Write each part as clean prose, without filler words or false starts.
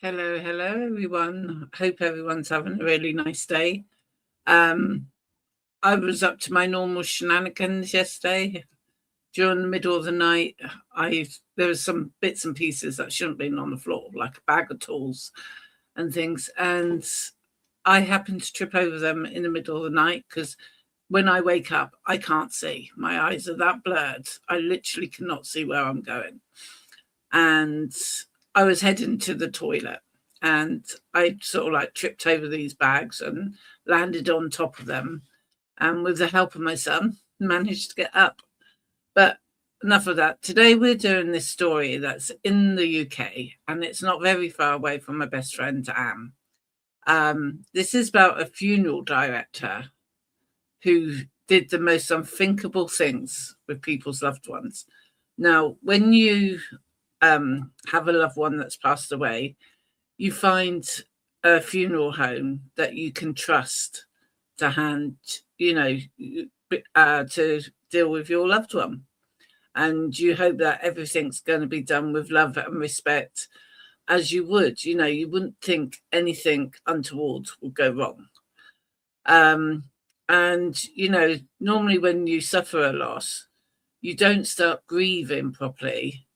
Hello, everyone. Hope everyone's having a really nice day. I was up to my normal shenanigans yesterday. During the middle of the night, there was some bits and pieces that shouldn't have been on the floor, like a bag of tools and things, and I happened to trip over them in the middle of the night because when I wake up, I can't see. My eyes are that blurred. I literally cannot see where I'm going. And I was heading to the toilet and I sort of like tripped over these bags and landed on top of them. And with the help of my son, managed to get up. But enough of that. Today we're doing this story that's in the UK and it's not very far away from my best friend, Anne. This is about a funeral director who did the most unthinkable things with people's loved ones. Now, when you have a loved one that's passed away, you find a funeral home that you can trust to to deal with your loved one. And you hope that everything's going to be done with love and respect as you would. You wouldn't think anything untoward would go wrong. Normally when you suffer a loss, you don't start grieving properly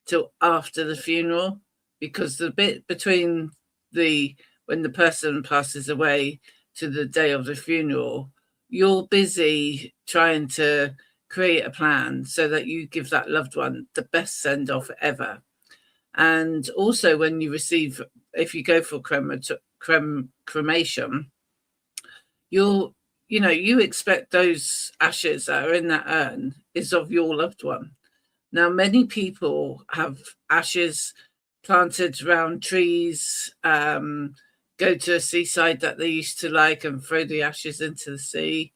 till after the funeral, because the bit between when the person passes away to the day of the funeral, you're busy trying to create a plan so that you give that loved one the best send-off ever. And also when you if you go for cremation, you expect those ashes that are in that urn is of your loved one. Now, many people have ashes planted around trees, go to a seaside that they used to like and throw the ashes into the sea.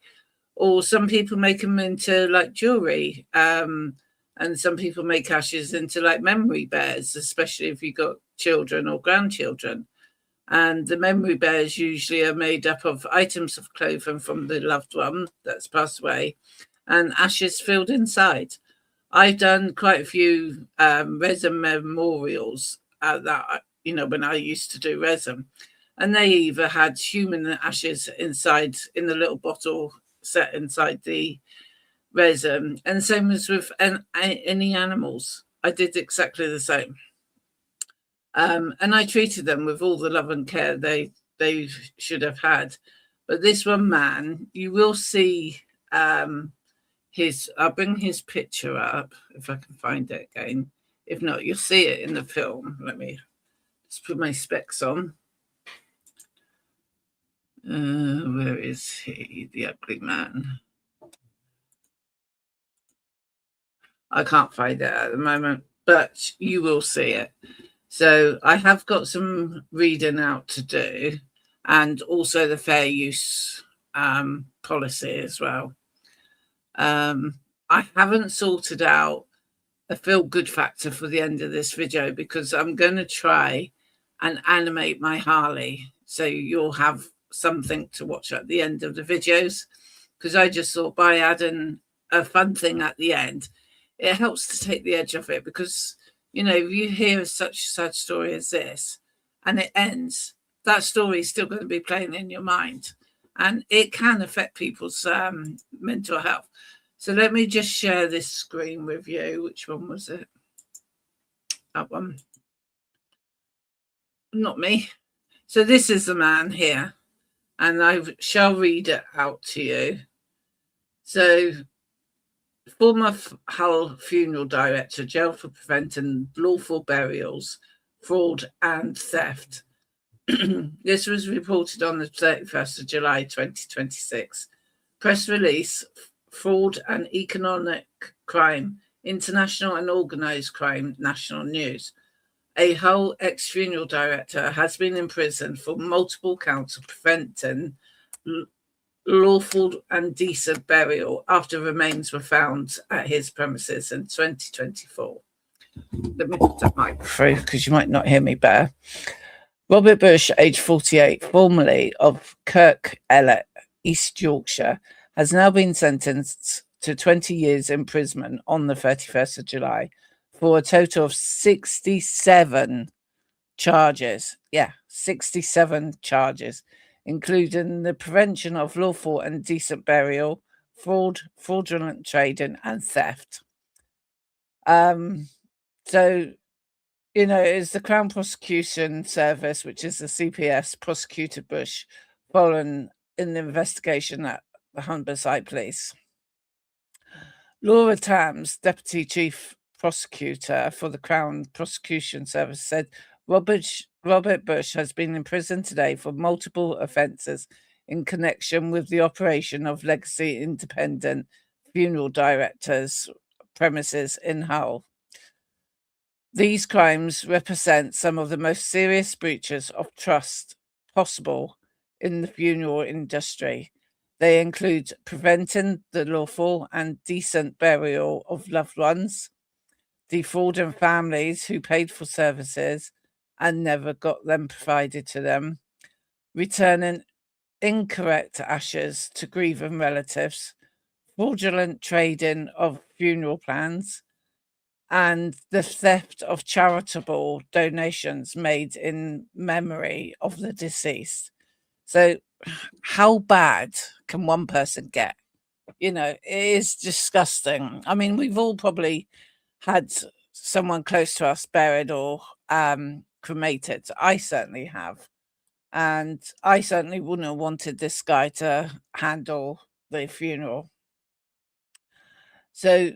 Or some people make them into like jewelry. And some people make ashes into like memory bears, especially if you've got children or grandchildren. And the memory bears usually are made up of items of clothing from the loved one that's passed away and ashes filled inside. I've done quite a few resin memorials when I used to do resin, and they either had human ashes inside in the little bottle set inside the resin, and same as with any animals. I did exactly the same, and I treated them with all the love and care they should have had. But this one man, you will see. I'll bring his picture up if I can find it again. If not, you'll see it in the film. Let me just put my specs on. Where is he, the ugly man? I can't find it at the moment, but you will see it. So I have got some reading out to do, and also the fair use policy as well. I haven't sorted out a feel good factor for the end of this video because I'm going to try and animate my Harley, so you'll have something to watch at the end of the videos, because I just thought by adding a fun thing at the end, it helps to take the edge off it, because if you hear such a sad story as this and it ends, that story is still going to be playing in your mind, and it can affect people's mental health. So let me just share this screen with you. Which one was it? That one. Not me. So this is the man here, and I shall read it out to you. So, former Hull funeral director jailed for preventing lawful burials, fraud and theft. This was reported on the 31st of July 2026. Press release: fraud and economic crime, international and organised crime, national news. A Hull ex-funeral director has been imprisoned for multiple counts of preventing lawful and decent burial after remains were found at his premises in 2024. Let me put that microphone because you might not hear me better. Robert Bush, age 48, formerly of Kirkellett, East Yorkshire, has now been sentenced to 20 years imprisonment on the 31st of July for a total of 67 charges. Yeah, 67 charges, including the prevention of lawful and decent burial, fraud, fraudulent trading, and theft. So, it's the Crown Prosecution Service, which is the CPS, prosecuted Bush following an investigation at the Humberside Police. Laura Tams, Deputy Chief Prosecutor for the Crown Prosecution Service, said Robert Bush has been in prison today for multiple offences in connection with the operation of Legacy Independent Funeral Directors premises in Hull. These crimes represent some of the most serious breaches of trust possible in the funeral industry. They include preventing the lawful and decent burial of loved ones, defrauding families who paid for services and never got them provided to them, returning incorrect ashes to grieving relatives, fraudulent trading of funeral plans, and the theft of charitable donations made in memory of the deceased. So, how bad can one person get? It is disgusting. I mean, we've all probably had someone close to us buried or cremated. I certainly have. And I certainly wouldn't have wanted this guy to handle the funeral. So,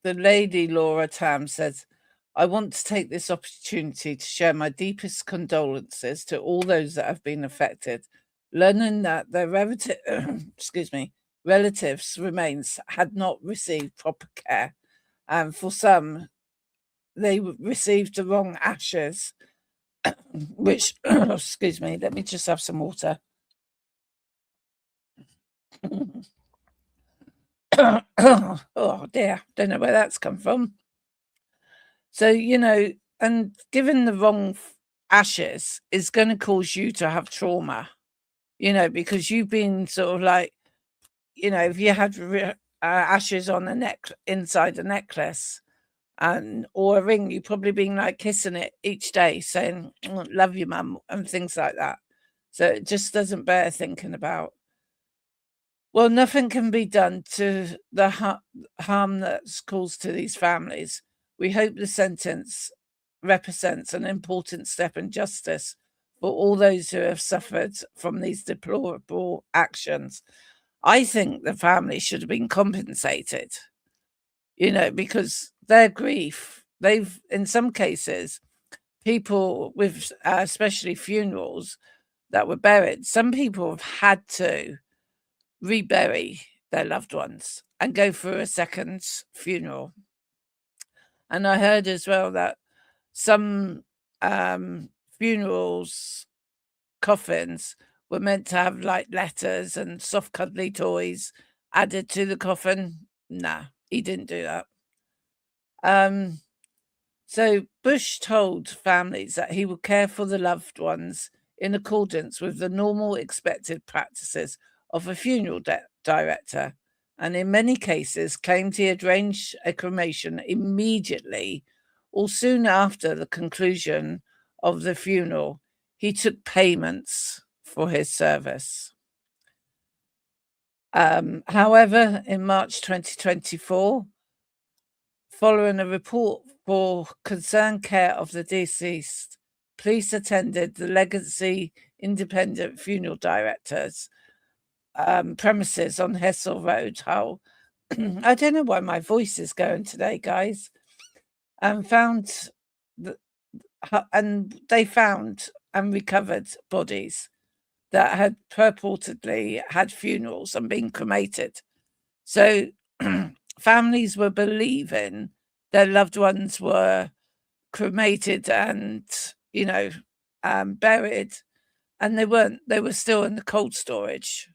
the lady Laura Tam says, I want to take this opportunity to share my deepest condolences to all those that have been affected, learning that their relatives' remains had not received proper care. And for some, they received the wrong ashes, which, excuse me, let me just have some water. Oh dear, don't know where that's come from. So, and given the wrong ashes is going to cause you to have trauma, because you've been sort of like, if you had ashes on a neck inside a necklace or a ring, you've probably been like kissing it each day, saying, love you, mum, and things like that. So it just doesn't bear thinking about. Well, nothing can be done to the harm that's caused to these families. We hope the sentence represents an important step in justice for all those who have suffered from these deplorable actions. I think the family should have been compensated, because their grief, in some cases, people with especially funerals that were buried, some people have had to rebury their loved ones and go through a second funeral. And I heard as well that some funerals coffins were meant to have like letters and soft cuddly toys added to the coffin. Nah, he didn't do that. So Bush told families that he would care for the loved ones in accordance with the normal expected practices of a funeral director, and in many cases claimed he had arranged a cremation immediately or soon after the conclusion of the funeral. He took payments for his service. However, in March 2024, following a report for concerned care of the deceased, police attended the Legacy Independent Funeral Directors premises on Hessel Road, Hull. I don't know why my voice is going today, guys. And they found and recovered bodies that had purportedly had funerals and been cremated. So families were believing their loved ones were cremated and, buried, and they weren't. They were still in the cold storage.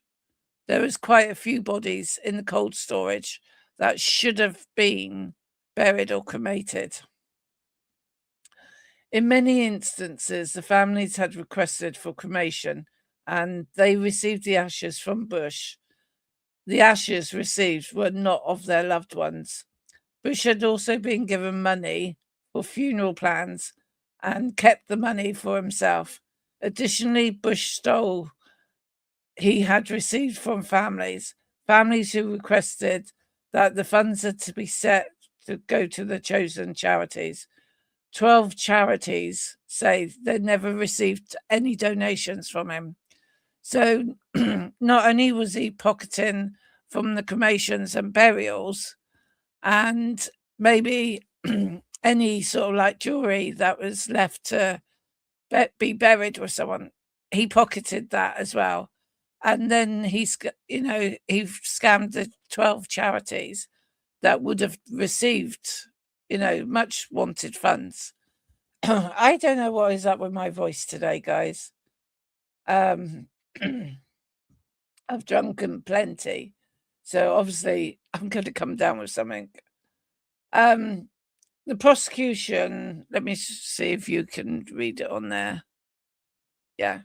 There was quite a few bodies in the cold storage that should have been buried or cremated. In many instances, the families had requested for cremation and they received the ashes from Bush. The ashes received were not of their loved ones. Bush had also been given money for funeral plans and kept the money for himself. Additionally, Bush stole he had received from families who requested that the funds are to be set to go to the chosen charities. 12 charities say they never received any donations from him. So not only was he pocketing from the cremations and burials and maybe any sort of like jewelry that was left to be buried with someone, he pocketed that as well. And then he scammed the 12 charities that would have received, much wanted funds. I don't know what is up with my voice today, guys. I've drunken plenty, so obviously I'm going to come down with something. The prosecution, let me see if you can read it on there. Yeah.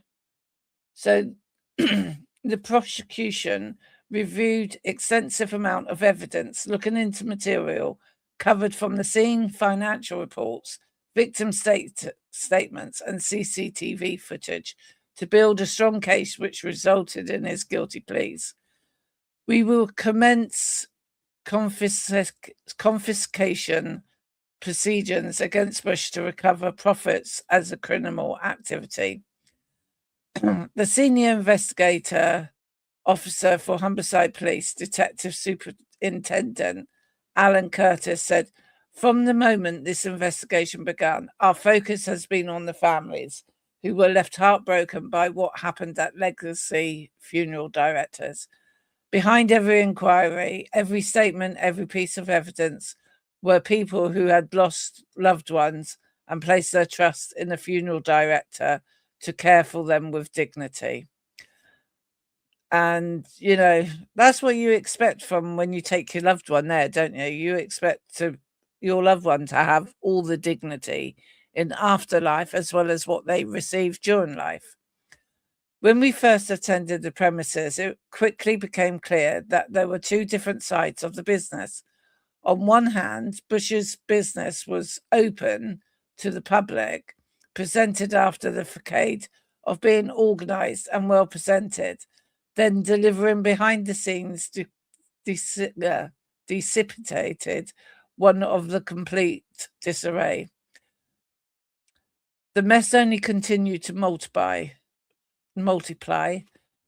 So the prosecution reviewed extensive amount of evidence looking into material covered from the scene, financial reports, victim statements and CCTV footage to build a strong case which resulted in his guilty pleas. We will commence confiscation procedures against Bush to recover profits as a criminal activity. The senior investigator officer for Humberside Police, Detective Superintendent Alan Curtis, said, "From the moment this investigation began, our focus has been on the families who were left heartbroken by what happened at Legacy Funeral Directors. Behind every inquiry, every statement, every piece of evidence were people who had lost loved ones and placed their trust in a funeral director to care for them with dignity." And, that's what you expect from when you take your loved one there, don't you? You expect your loved one to have all the dignity in afterlife as well as what they received during life. When we first attended the premises, it quickly became clear that there were two different sides of the business. On one hand, Bush's business was open to the public, presented after the facade of being organised and well presented, then delivering behind the scenes dissipated one of the complete disarray. The mess only continued to multiply,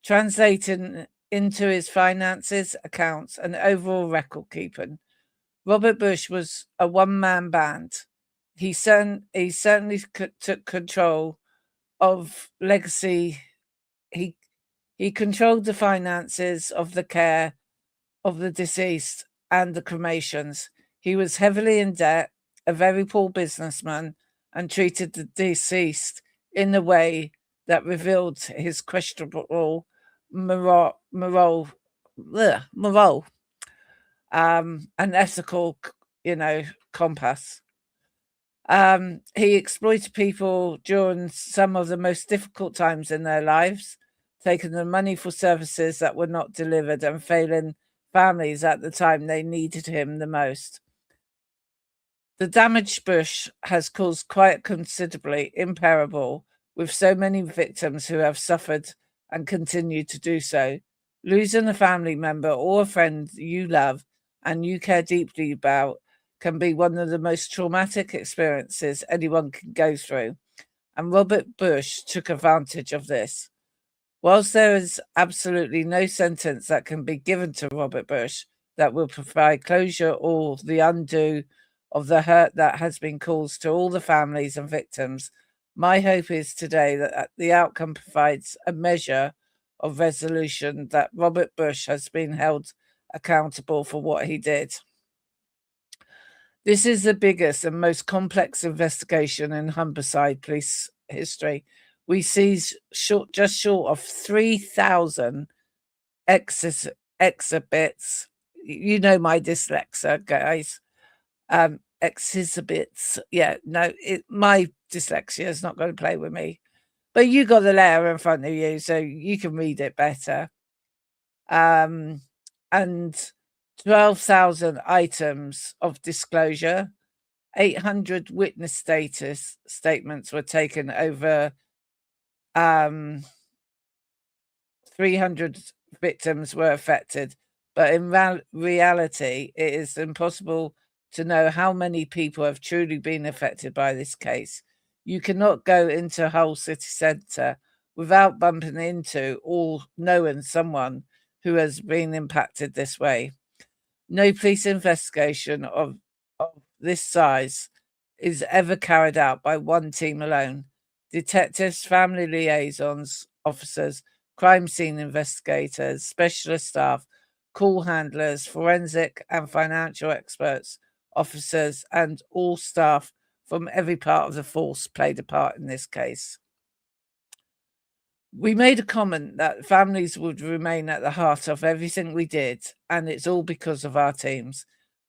translating into his finances, accounts, and overall record keeping. Robert Bush was a one-man band. He certainly took control of Legacy. He controlled the finances of the care of the deceased and the cremations. He was heavily in debt, a very poor businessman, and treated the deceased in a way that revealed his questionable moral and ethical, compass. He exploited people during some of the most difficult times in their lives, taking the money for services that were not delivered and failing families at the time they needed him the most. The damage Bush has caused quite considerably imperishable, with so many victims who have suffered and continue to do so. Losing a family member or a friend you love and you care deeply about can be one of the most traumatic experiences anyone can go through, and Robert Bush took advantage of this. Whilst there is absolutely no sentence that can be given to Robert Bush that will provide closure or the undo of the hurt that has been caused to all the families and victims, my hope is today that the outcome provides a measure of resolution that Robert Bush has been held accountable for what he did. This is the biggest and most complex investigation in Humberside police history. We see just short of 3,000 exhibits. You know my dyslexia, guys. Exhibits. Yeah, no, my dyslexia is not going to play with me. But you got the letter in front of you, so you can read it better. And 12,000 items of disclosure 800 witness statements were taken over 300 victims were affected. But in reality, it is impossible to know how many people have truly been affected by this case. You cannot go into Hull city centre without bumping into or knowing someone who has been impacted this way. No police investigation of this size is ever carried out by one team alone. Detectives, family liaisons, officers, crime scene investigators, specialist staff, call handlers, forensic and financial experts, officers, and all staff from every part of the force played a part in this case. We made a comment that families would remain at the heart of everything we did, and it's all because of our teams.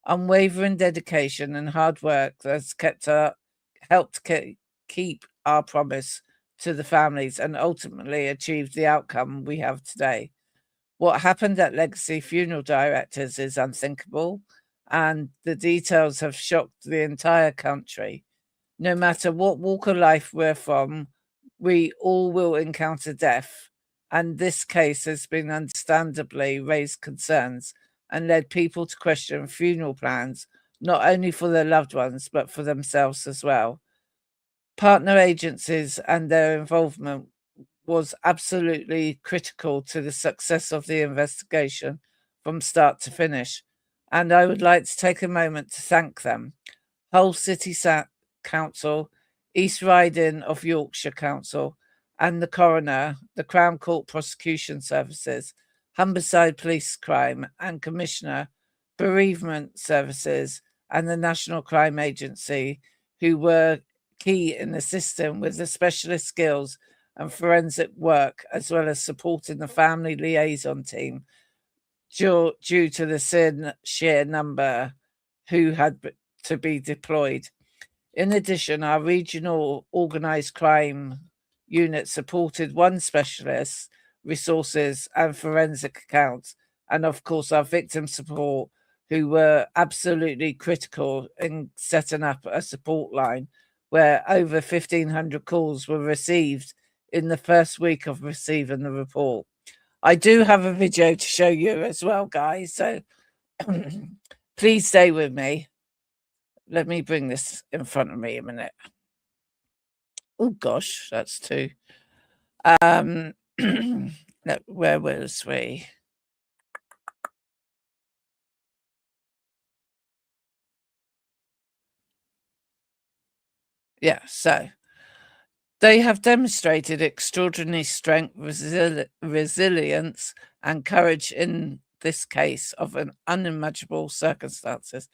Unwavering dedication and hard work that's helped keep our promise to the families and ultimately achieved the outcome we have today. What happened at Legacy Funeral Directors is unthinkable, and the details have shocked the entire country. No matter what walk of life we're from, we all will encounter death, and this case has been understandably raised concerns and led people to question funeral plans, not only for their loved ones, but for themselves as well. Partner agencies and their involvement was absolutely critical to the success of the investigation from start to finish, and I would like to take a moment to thank them. Hull City Council, East Riding of Yorkshire Council, and the coroner, the Crown Court Prosecution Services, Humberside Police Crime and Commissioner, Bereavement Services, and the National Crime Agency, who were key in assisting with the specialist skills and forensic work, as well as supporting the family liaison team due to the sheer number who had to be deployed. In addition, our regional organised crime unit supported one specialist, resources and forensic accounts, and of course our victim support, who were absolutely critical in setting up a support line where over 1,500 calls were received in the first week of receiving the report. I do have a video to show you as well, guys, so please stay with me. Let me bring this in front of me a minute. Oh gosh, that's two. Where was we? Yeah, so they have demonstrated extraordinary strength, resilience, and courage in this case of an unimaginable circumstances,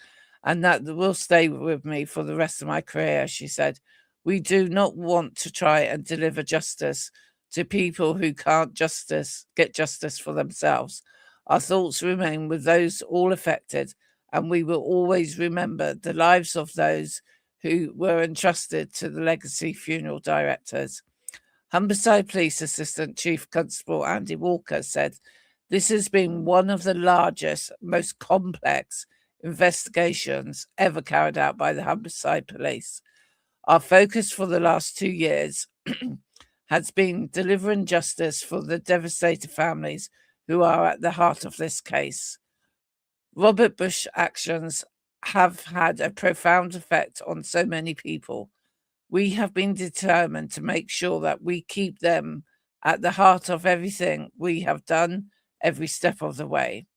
and that will stay with me for the rest of my career, she said. We do not want to try and deliver justice to people who can't get justice for themselves. Our thoughts remain with those all affected, and we will always remember the lives of those who were entrusted to the Legacy Funeral Directors. Humberside Police Assistant Chief Constable Andy Walker said, "This has been one of the largest, most complex investigations ever carried out by the Humberside Police. Our focus for the last 2 years has been delivering justice for the devastated families who are at the heart of this case. Robert Bush's actions have had a profound effect on so many people. We have been determined to make sure that we keep them at the heart of everything we have done every step of the way.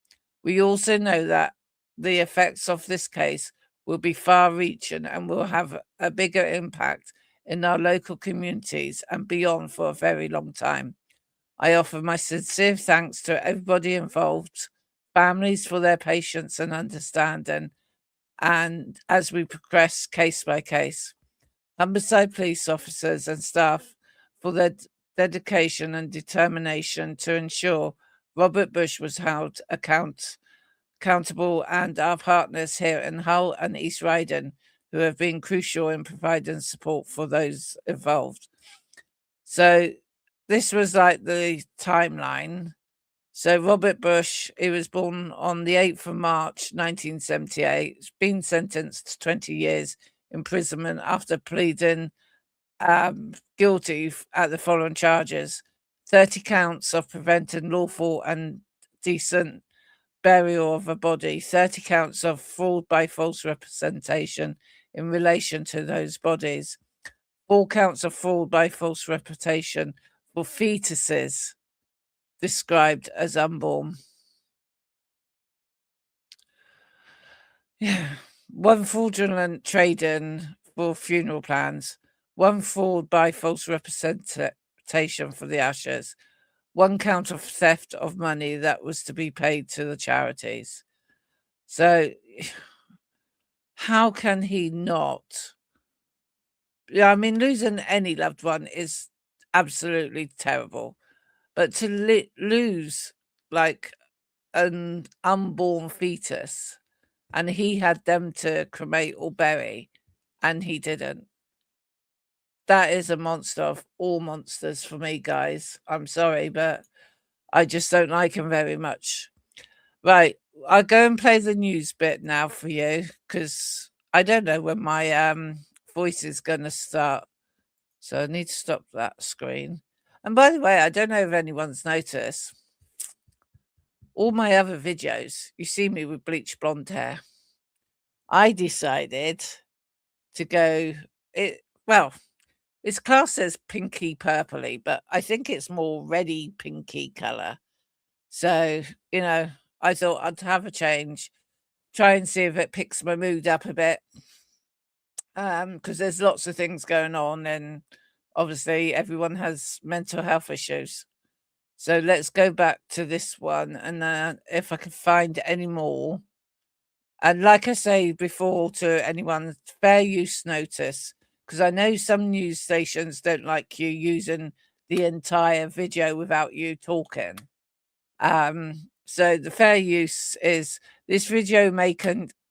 We also know that the effects of this case will be far-reaching and will have a bigger impact in our local communities and beyond for a very long time. I offer my sincere thanks to everybody involved, families for their patience and understanding, and as we progress case by case, Humberside police officers and staff for their dedication and determination to ensure Robert Bush was held accountable, and our partners here in Hull and East Riding, who have been crucial in providing support for those involved." So this was like the timeline. So Robert Bush, he was born on the 8th of March 1978. He's been sentenced to 20 years imprisonment after pleading guilty at the following charges: 30 counts of preventing lawful and decent burial of a body, 30 counts of fraud by false representation in relation to those bodies, 4 counts of fraud by false representation for fetuses described as unborn. Yeah. 1 fraudulent trading for funeral plans, 1 fraud by false representation for the ashes, 1 count of theft of money that was to be paid to the charities. So how can he not? Yeah, I mean, losing any loved one is absolutely terrible, but to lose like an unborn fetus, and he had them to cremate or bury, and he didn't. That is a monster of all monsters for me, guys. I'm sorry, but I just don't like him very much. Right, I'll go and play the news bit now for you, because I don't know when my voice is going to start. So I need to stop that screen. And by the way, I don't know if anyone's noticed, all my other videos, you see me with bleached blonde hair. I decided to go, it's classed as pinky purpley, but I think it's more reddy pinky colour. So, I thought I'd have a change, try and see if it picks my mood up a bit. Because there's lots of things going on, and obviously everyone has mental health issues. So let's go back to this one, and if I can find any more. And like I say before to anyone, fair use notice, because I know some news stations don't like you using the entire video without you talking. So the fair use is, this video may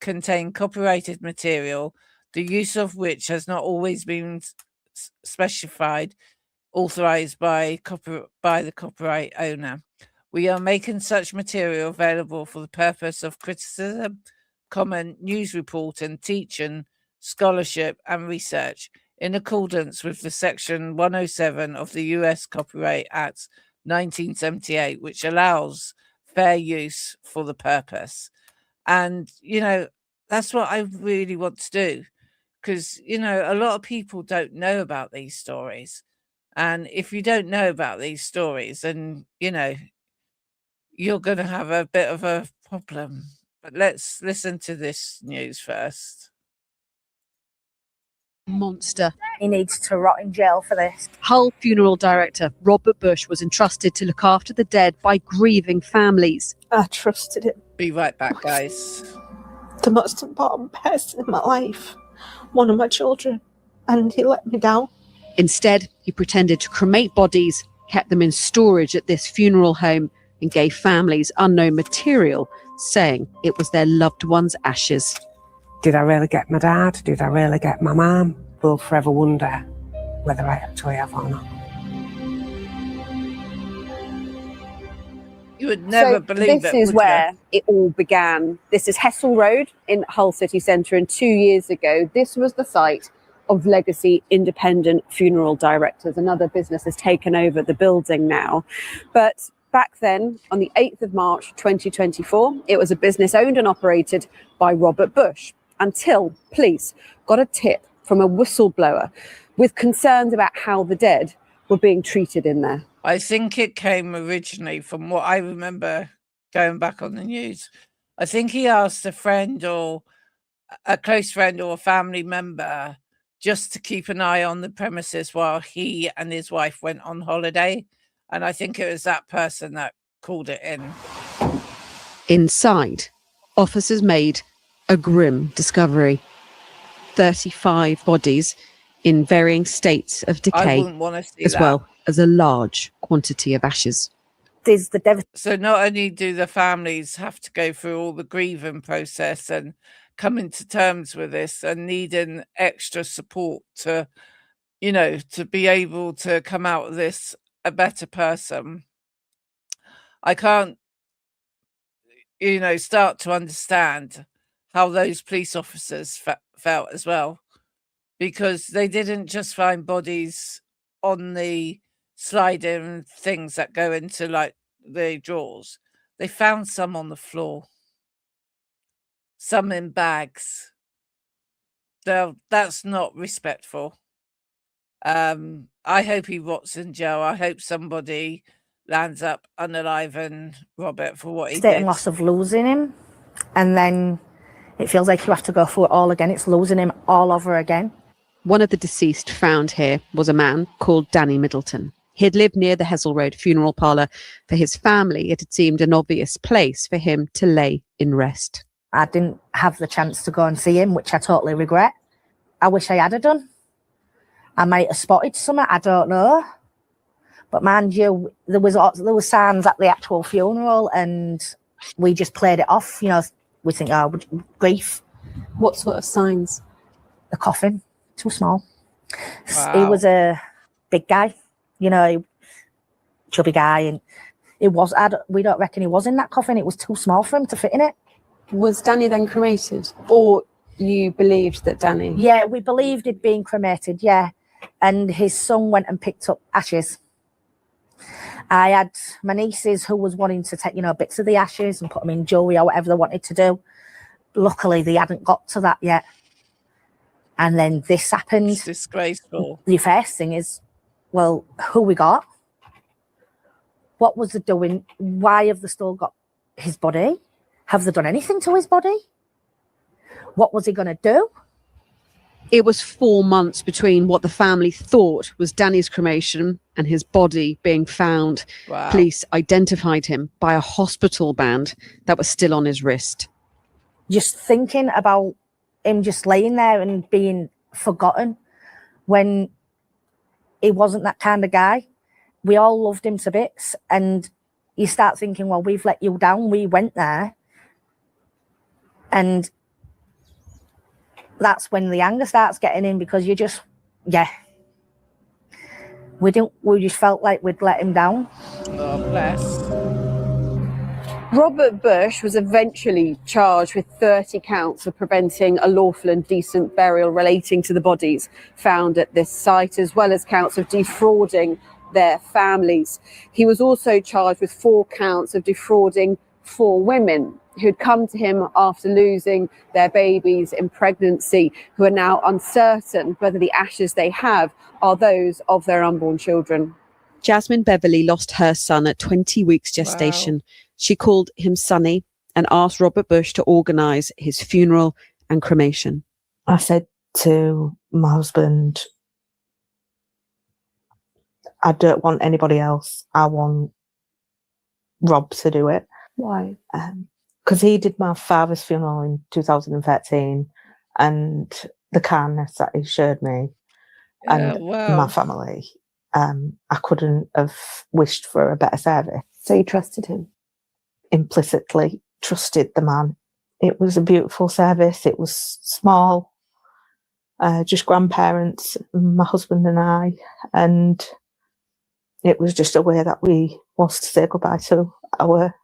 contain copyrighted material, the use of which has not always been specified, authorized by the copyright owner. We are making such material available for the purpose of criticism, comment, news reporting, teaching, scholarship, and research in accordance with the Section 107 of the US Copyright Act 1978, which allows fair use for the purpose. And, that's what I really want to do, because, a lot of people don't know about these stories. And if you don't know about these stories, then, you're going to have a bit of a problem. But let's listen to this news first. Monster. He needs to rot in jail for this. Hull funeral director Robert Bush was entrusted to look after the dead by grieving families. I trusted him. Be right back, guys. The most important person in my life. One of my children. And he let me down. Instead, he pretended to cremate bodies, kept them in storage at this funeral home, and gave families unknown material, saying it was their loved one's ashes. Did I really get my dad? Did I really get my mum? We'll forever wonder whether I actually have or not. You would never believe this it. This is where you? It all began. This is Hessel Road in Hull City Centre, and 2 years ago, this was the site of Legacy Independent Funeral Directors. Another business has taken over the building now. But back then, on the 8th of March 2024, it was a business owned and operated by Robert Bush, until police got a tip from a whistleblower with concerns about how the dead were being treated in there. I think it came originally from what I remember going back on the news. I think he asked a friend or a close friend or a family member just to keep an eye on the premises while he and his wife went on holiday. And I think it was that person that called it in. Inside, officers made a grim discovery. 35 bodies in varying states of decay, I wouldn't want to see as that. well as a large quantity of ashes. So not only do the families have to go through all the grieving process and coming to terms with this and needing extra support to, to be able to come out of this a better person. I can't, start to understand how those police officers felt as well. because they didn't just find bodies on the sliding things that go into like the drawers. They found some on the floor, some in bags. That's not respectful. I hope he rots in jail. I hope somebody lands up unaliving Robert for what he State did. and loss of losing him, and then it feels like you have to go through it all again. It's losing him all over again. One of the deceased found here was a man called Danny Middleton. He had lived near the Hessel Road funeral parlour. For his family, it had seemed an obvious place for him to lay in rest. I didn't have the chance to go and see him, which I totally regret. I wish I had done. I might have spotted something, I don't know. But mind you, there was signs at the actual funeral, and we just played it off. You know, we think, oh, grief. What sort of signs? The coffin, too small. Wow. He was a big guy, you know, chubby guy, and we don't reckon he was in that coffin. It was too small for him to fit in it. Was Danny then cremated, or you believed that Danny? Yeah, we believed he'd been cremated, yeah. And his son went and picked up ashes. I had my nieces who was wanting to take, you know, bits of the ashes and put them in jewelry or whatever they wanted to do. Luckily, they hadn't got to that yet. And then this happened. It's disgraceful. The first thing is, well, who we got? What was they doing? Why have they still got his body? Have they done anything to his body? What was he going to do? It was 4 months between what the family thought was Danny's cremation and his body being found. Wow. Police identified him by a hospital band that was still on his wrist. Just thinking about him just laying there and being forgotten when he wasn't that kind of guy. We all loved him to bits, and you start thinking, well, we've let you down. We went there, and that's when the anger starts getting in, because you just, we just felt like we'd let him down. Oh, bless. Robert Bush was eventually charged with 30 counts of preventing a lawful and decent burial relating to the bodies found at this site, as well as counts of defrauding their families. He was also charged with 4 counts of defrauding 4 women who'd come to him after losing their babies in pregnancy, who are now uncertain whether the ashes they have are those of their unborn children. Jasmine Beverley lost her son at 20 weeks gestation. Wow. She called him Sonny and asked Robert Bush to organise his funeral and cremation. I said to my husband, I don't want anybody else. I want Rob to do it. Why? Because he did my father's funeral in 2013, and the kindness that he showed me and my family, I couldn't have wished for a better service. So you trusted him? Implicitly trusted the man. It was a beautiful service. It was small, just grandparents, my husband and I, and it was just a way that we was to say goodbye to our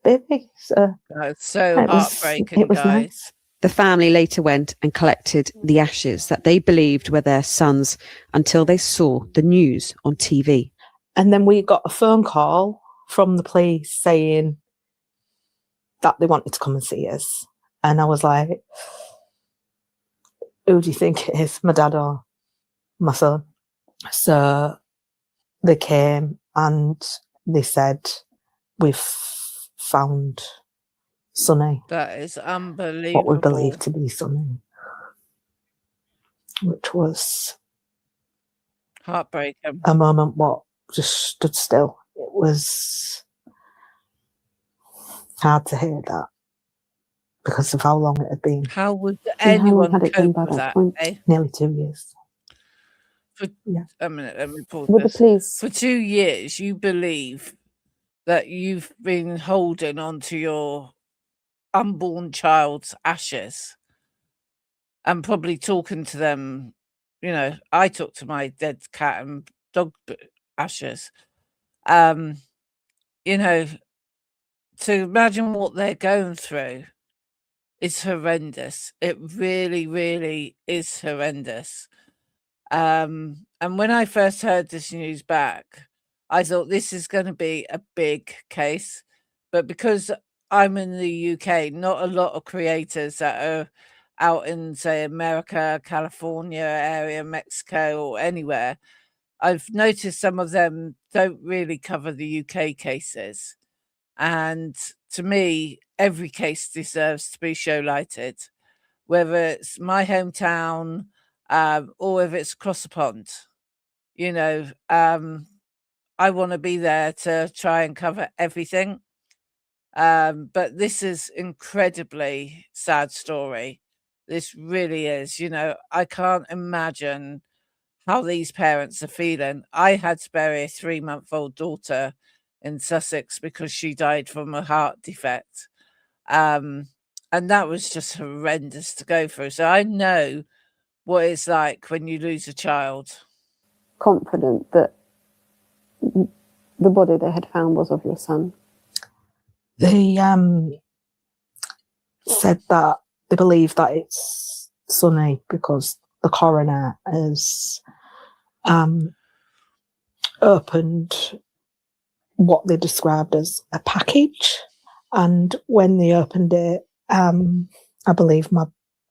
baby. So That's so heartbreaking, it was guys. nice. The family later went and collected the ashes that they believed were their sons until they saw the news on TV. And then we got a phone call from the police saying that they wanted to come and see us. And I was like, who do you think it is, my dad or my son? So they came and they said, we've found Sonny. That is unbelievable. What we believe to be Sonny. Which was heartbreaking. a moment what just stood still. It was hard to hear that because of how long it had been. How would And how long anyone had it been cope by with that that? point? Nearly 2 years. A minute, let me pause Would the this. police? For 2 years, you believe that you've been holding on to your unborn child's ashes and probably talking to them. You know, I talk to my dead cat and dog ashes. You know, to imagine what they're going through is horrendous. It really, really is horrendous. And when I first heard this news back, I thought this is going to be a big case. But because I'm in the UK, not a lot of creators that are out in, say, America, California area, Mexico, or anywhere, I've noticed some of them don't really cover the UK cases. And to me, every case deserves to be showlighted, whether it's my hometown or if it's across the pond. You know, I want to be there to try and cover everything. But this is incredibly sad story. This really is. You know, I can't imagine how these parents are feeling. I had to bury a 3-month-old daughter in Sussex because she died from a heart defect. And that was just horrendous to go through. So I know what it's like when you lose a child. Confident that the body they had found was of your son. They said that they believe that it's Sonny because the coroner has opened what they described as a package, and when they opened it, I believe my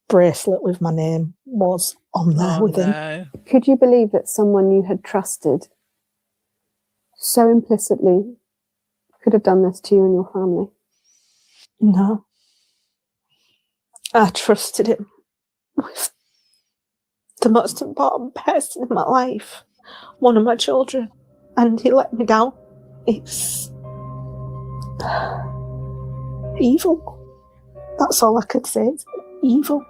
bracelet with my name was on there with him. No. Could you believe that someone you had trusted so implicitly could have done this to you and your family? No. I trusted him with the most important person in my life, one of my children, and he let me down. It's evil. That's all I could say. It's evil.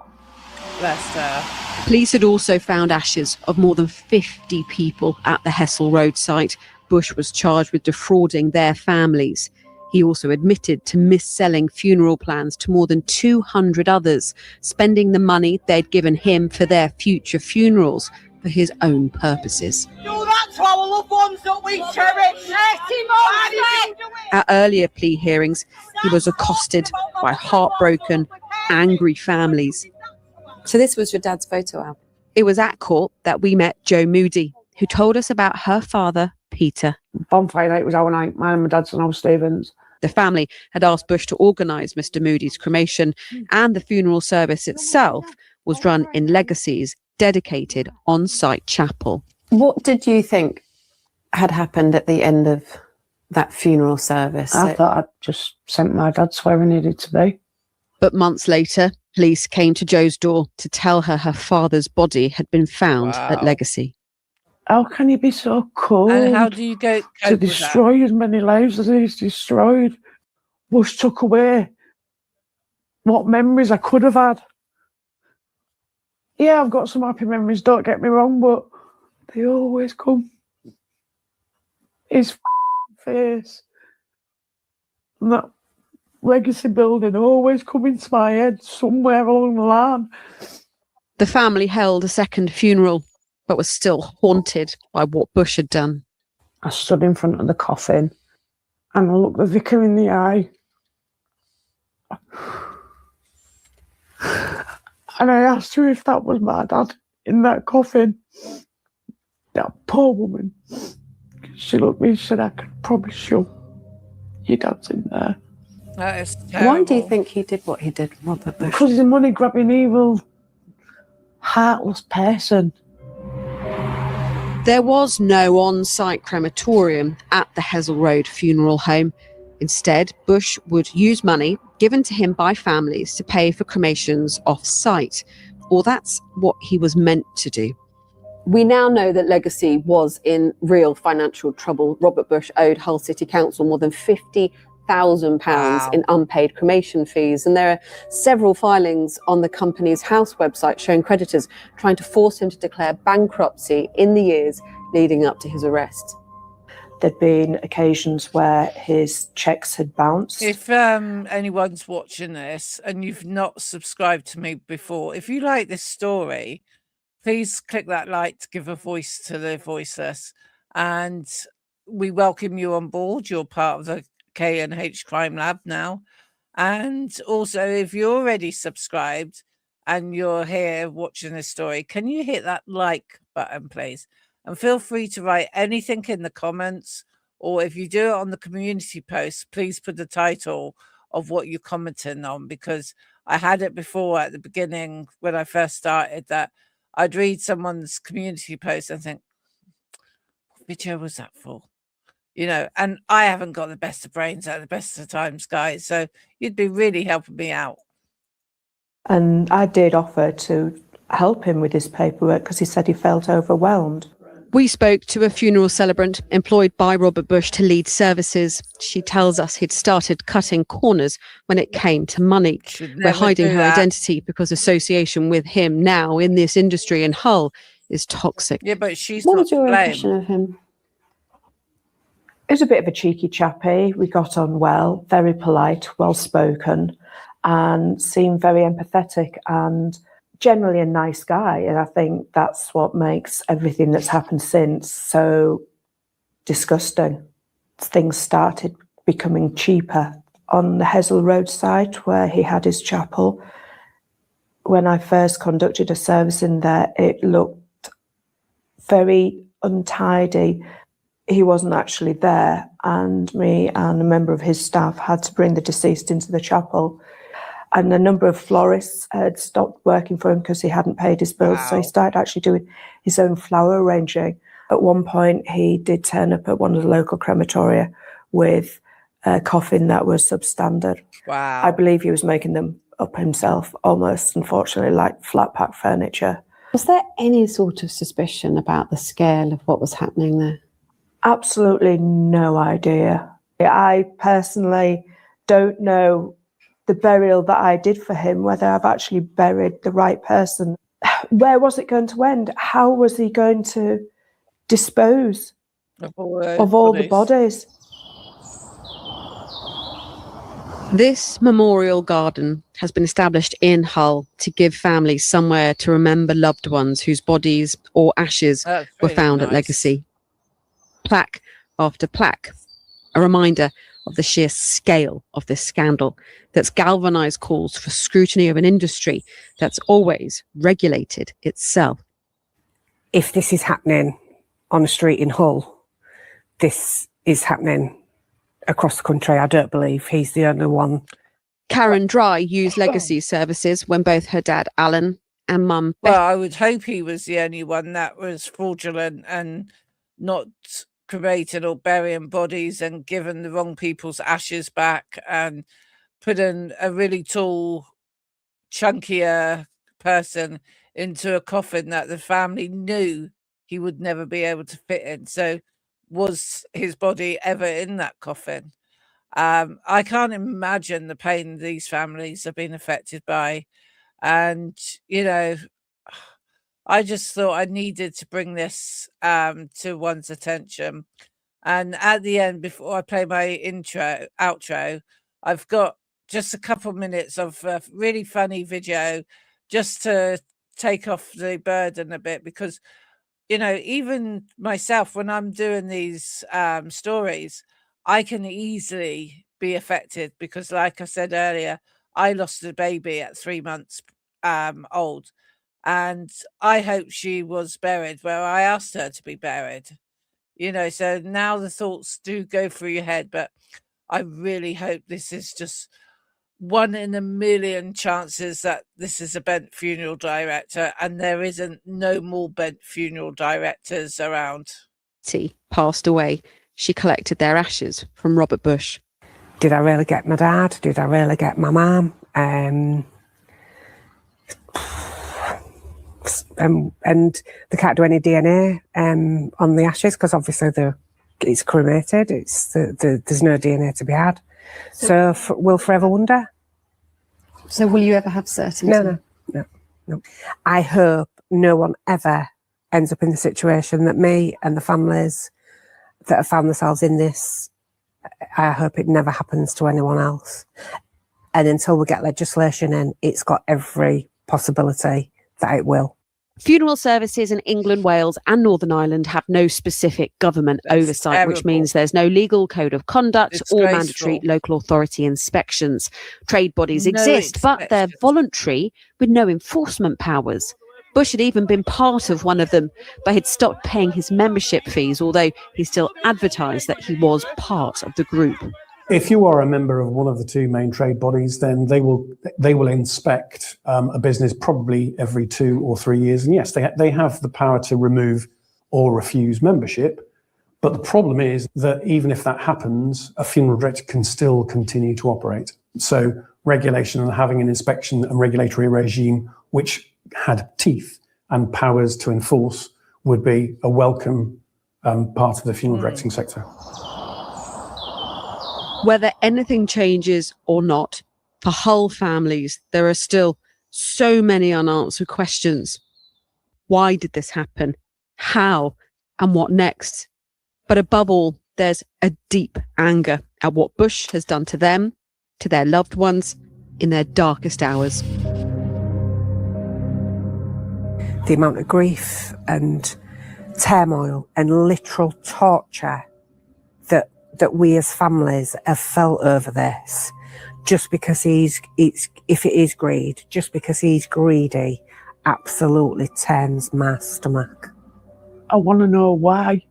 Bless her. Police had also found ashes of more than 50 people at the Hessel Road site. Bush was charged with defrauding their families. He also admitted to mis-selling funeral plans to more than 200 others, spending the money they'd given him for their future funerals for his own purposes. Do that to our loved ones that we cherish. At earlier plea hearings, he was accosted by heartbroken, angry families. So this was your dad's photo album? It was at court that we met Jo Moody, who told us about her father, Peter. Bonfire night was our night, mine and my dad's and Al Stevens. The family had asked Bush to organise Mr Moody's cremation, and the funeral service itself was run in Legacy's dedicated on-site chapel. What did you think had happened at the end of that funeral service? I thought I'd just sent my dad to where he needed to be. But months later, police came to Jo's door to tell her father's body had been found at Legacy. How can you be so cold And how do you go to destroy as many lives as he's destroyed? Bush took away what memories I could have had. Yeah, I've got some happy memories, don't get me wrong, but they always come. His face and that Legacy building always come into my head somewhere along the line. The family held a second funeral, but was still haunted by what Bush had done. I stood in front of the coffin and I looked the vicar in the eye. And I asked her if that was my dad in that coffin. That poor woman. She looked at me and said, I can promise you, your dad's in there. That is terrible. Why do you think he did what he did, Robert Bush? Because he's a money-grabbing, evil, heartless person. There was no on-site crematorium at the Hessel Road funeral home. Instead, Bush would use money given to him by families to pay for cremations off-site. Or that's what he was meant to do. We now know that Legacy was in real financial trouble. Robert Bush owed Hull City Council more than £50,000 in unpaid cremation fees. And there are several filings on the company's house website showing creditors trying to force him to declare bankruptcy in the years leading up to his arrest. There'd been occasions where his checks had bounced. If anyone's watching this and you've not subscribed to me before, if you like this story, please click that like to give a voice to the voiceless. And we welcome you on board. You're part of the K&H Crime Lab now. And also, if you're already subscribed and you're here watching this story, can you hit that like button, please? And feel free to write anything in the comments, or if you do it on the community post, please put the title of what you're commenting on, because I had it before at the beginning when I first started that I'd read someone's community post and think, what video was that for? You know, and I haven't got the best of brains at the best of times, guys. So you'd be really helping me out. And I did offer to help him with his paperwork because he said he felt overwhelmed. We spoke to a funeral celebrant employed by Robert Bush to lead services. She tells us he'd started cutting corners when it came to money. We're hiding her identity because association with him now in this industry in Hull is toxic. Yeah, but she's What not was your to blame. impression of him? He was a bit of a cheeky chappy. We got on well, very polite, well-spoken, and seemed very empathetic and generally a nice guy. And I think that's what makes everything that's happened since so disgusting. Things started becoming cheaper on the Hessel Road site where he had his chapel. When I first conducted a service in there, it looked very untidy. He wasn't actually there, and me and a member of his staff had to bring the deceased into the chapel. And a number of florists had stopped working for him because he hadn't paid his bills. So he started actually doing his own flower arranging. At one point, he did turn up at one of the local crematoria with a coffin that was substandard. Wow. I believe he was making them up himself, almost, unfortunately, like flat pack furniture. Was there any sort of suspicion about the scale of what was happening there? Absolutely no idea. I personally don't know the burial that I did for him, whether I've actually buried the right person. Where was it going to end? How was he going to dispose of all the bodies? This memorial garden has been established in Hull to give families somewhere to remember loved ones whose bodies or ashes were found at Legacy. Plaque after plaque, a reminder of the sheer scale of this scandal that's galvanised calls for scrutiny of an industry that's always regulated itself. If this is happening on a street in Hull, this is happening across the country. I don't believe he's the only one. Karen Dry used Legacy services when both her dad Alan and mum Well, I would hope he was the only one that was fraudulent and not cremating or burying bodies and giving the wrong people's ashes back and putting a really tall, chunkier person into a coffin that the family knew he would never be able to fit in. So was his body ever in that coffin? I can't imagine the pain these families have been affected by. And, you know, I just thought I needed to bring this to one's attention. And at the end, before I play my outro, I've got just a couple minutes of a really funny video just to take off the burden a bit, because, you know, even myself, when I'm doing these stories, I can easily be affected because, like I said earlier, I lost a baby at 3 months old. And I hope she was buried where I asked her to be buried. You know, so now the thoughts do go through your head, but I really hope this is just 1 in a million chances that this is a bent funeral director and there isn't no more bent funeral directors around. Passed away. She collected their ashes from Robert Bush. Did I really get my dad? Did I really get my mum? And they can't do any DNA on the ashes because obviously it's cremated. There's no DNA to be had. So we'll forever wonder. So will you ever have certainty? No. I hope no one ever ends up in the situation that me and the families that have found themselves in this, I hope it never happens to anyone else. And until we get legislation in, it's got every possibility that it will. Funeral services in England, Wales and Northern Ireland have no specific government That's oversight, which terrible. means there's no legal code of conduct or mandatory Disgraceful. local authority inspections. Trade bodies No exist, but they're inspections. voluntary with no enforcement powers. Bush had even been part of one of them, but he'd stopped paying his membership fees, although he still advertised that he was part of the group. If you are a member of one of the two main trade bodies, then they will inspect a business probably every 2 or 3 years. And yes, they have the power to remove or refuse membership. But the problem is that even if that happens, a funeral director can still continue to operate. So regulation and having an inspection and regulatory regime which had teeth and powers to enforce would be a welcome part of the funeral directing sector. Whether anything changes or not, for Hull families, there are still so many unanswered questions. Why did this happen? How? And what next? But above all, there's a deep anger at what Bush has done to them, to their loved ones, in their darkest hours. The amount of grief and turmoil and literal torture that we as families have felt over this, just because if it is greed, just because he's greedy, absolutely turns my stomach. I want to know why.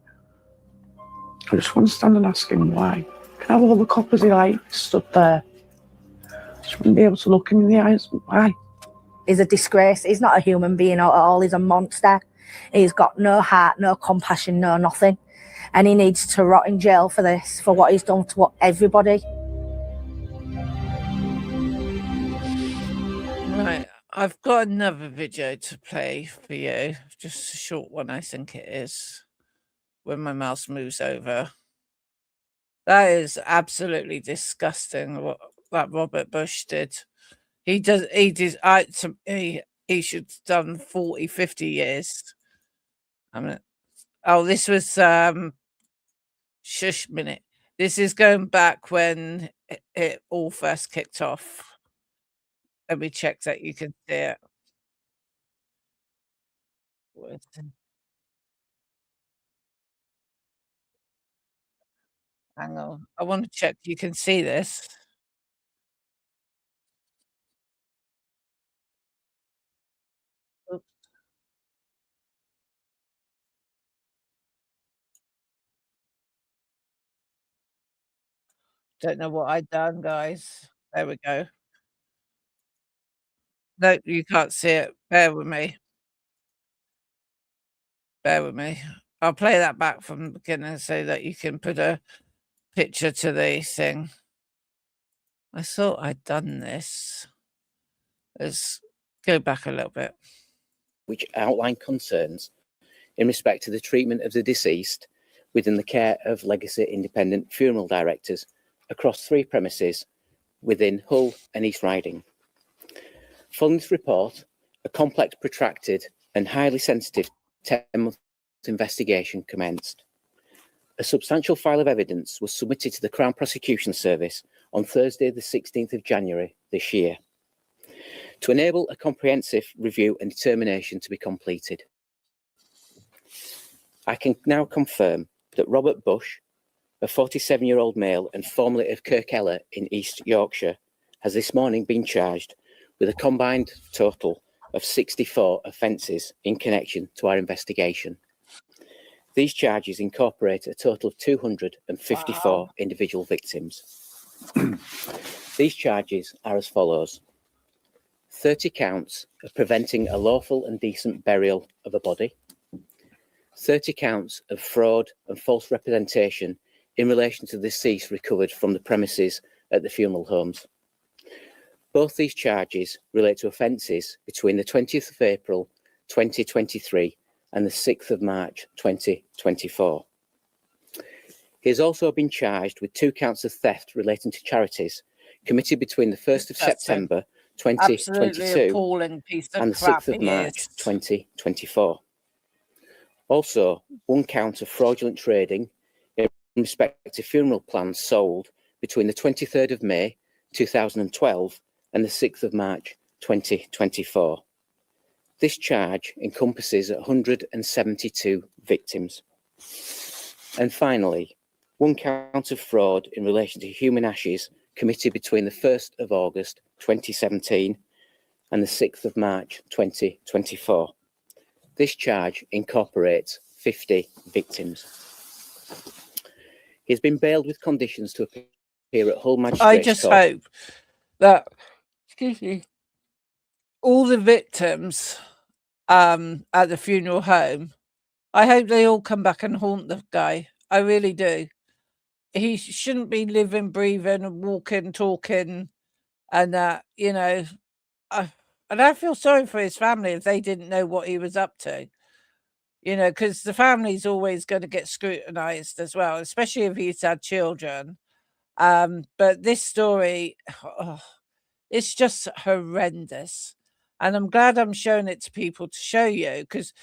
I just want to stand and ask him why. Can I have all the coppers he likes stood there? Just want to be able to look him in the eyes. Why? He's a disgrace. He's not a human being at all. He's a monster. He's got no heart, no compassion, no nothing. And he needs to rot in jail for this, for what he's done to everybody. Right, I've got another video to play for you. Just a short one, I think it is. When my mouse moves over. That is absolutely disgusting what that Robert Bush did. He should have done 40, 50 years. This was shush minute. This is going back when it all first kicked off. Let me check that you can see it. Hang on. I want to check you can see this. Oops. Don't know what I've done, guys. There we go. No, you can't see it. Bear with me. Bear with me. I'll play that back from the beginning so that you can put a picture to the thing. I thought I'd done this. Let's go back a little bit. Which outline concerns in respect to the treatment of the deceased within the care of legacy independent funeral directors across 3 premises within Hull and East Riding. Following this report, a complex, protracted and highly sensitive 10-month investigation commenced. A substantial file of evidence was submitted to the Crown Prosecution Service on Thursday the 16th of January this year to enable a comprehensive review and determination to be completed. I can now confirm that Robert Bush, a 47-year-old male and formerly of Kirkella in East Yorkshire, has this morning been charged with a combined total of 64 offences in connection to our investigation. These charges incorporate a total of 254 individual victims. These charges are as follows: 30 counts of preventing a lawful and decent burial of a body, 30 counts of fraud and false representation in relation to the deceased recovered from the premises at the funeral homes. Both these charges relate to offences between the 20th of April 2023 and the 6th of March 2024. He has also been charged with 2 counts of theft relating to charities committed between the 1st of September 2022 and the 6th of March 2024. Also, 1 count of fraudulent trading in respect to funeral plans sold between the 23rd of May 2012 and the 6th of March 2024. This charge encompasses 172 victims. And finally, one count of fraud in relation to human ashes committed between the 1st of August 2017 and the 6th of March 2024. This charge incorporates 50 victims. He has been bailed with conditions to appear at Hull Magistrates I just Court. hope that, excuse me, all the victims at the funeral home, I hope they all come back and haunt the guy. I really do. He shouldn't be living, breathing, and walking, talking, and that, you know. And I feel sorry for his family if they didn't know what he was up to, you know, because the family's always going to get scrutinized as well, especially if he's had children. But this story, it's just horrendous. And I'm glad I'm showing it to people to show you, because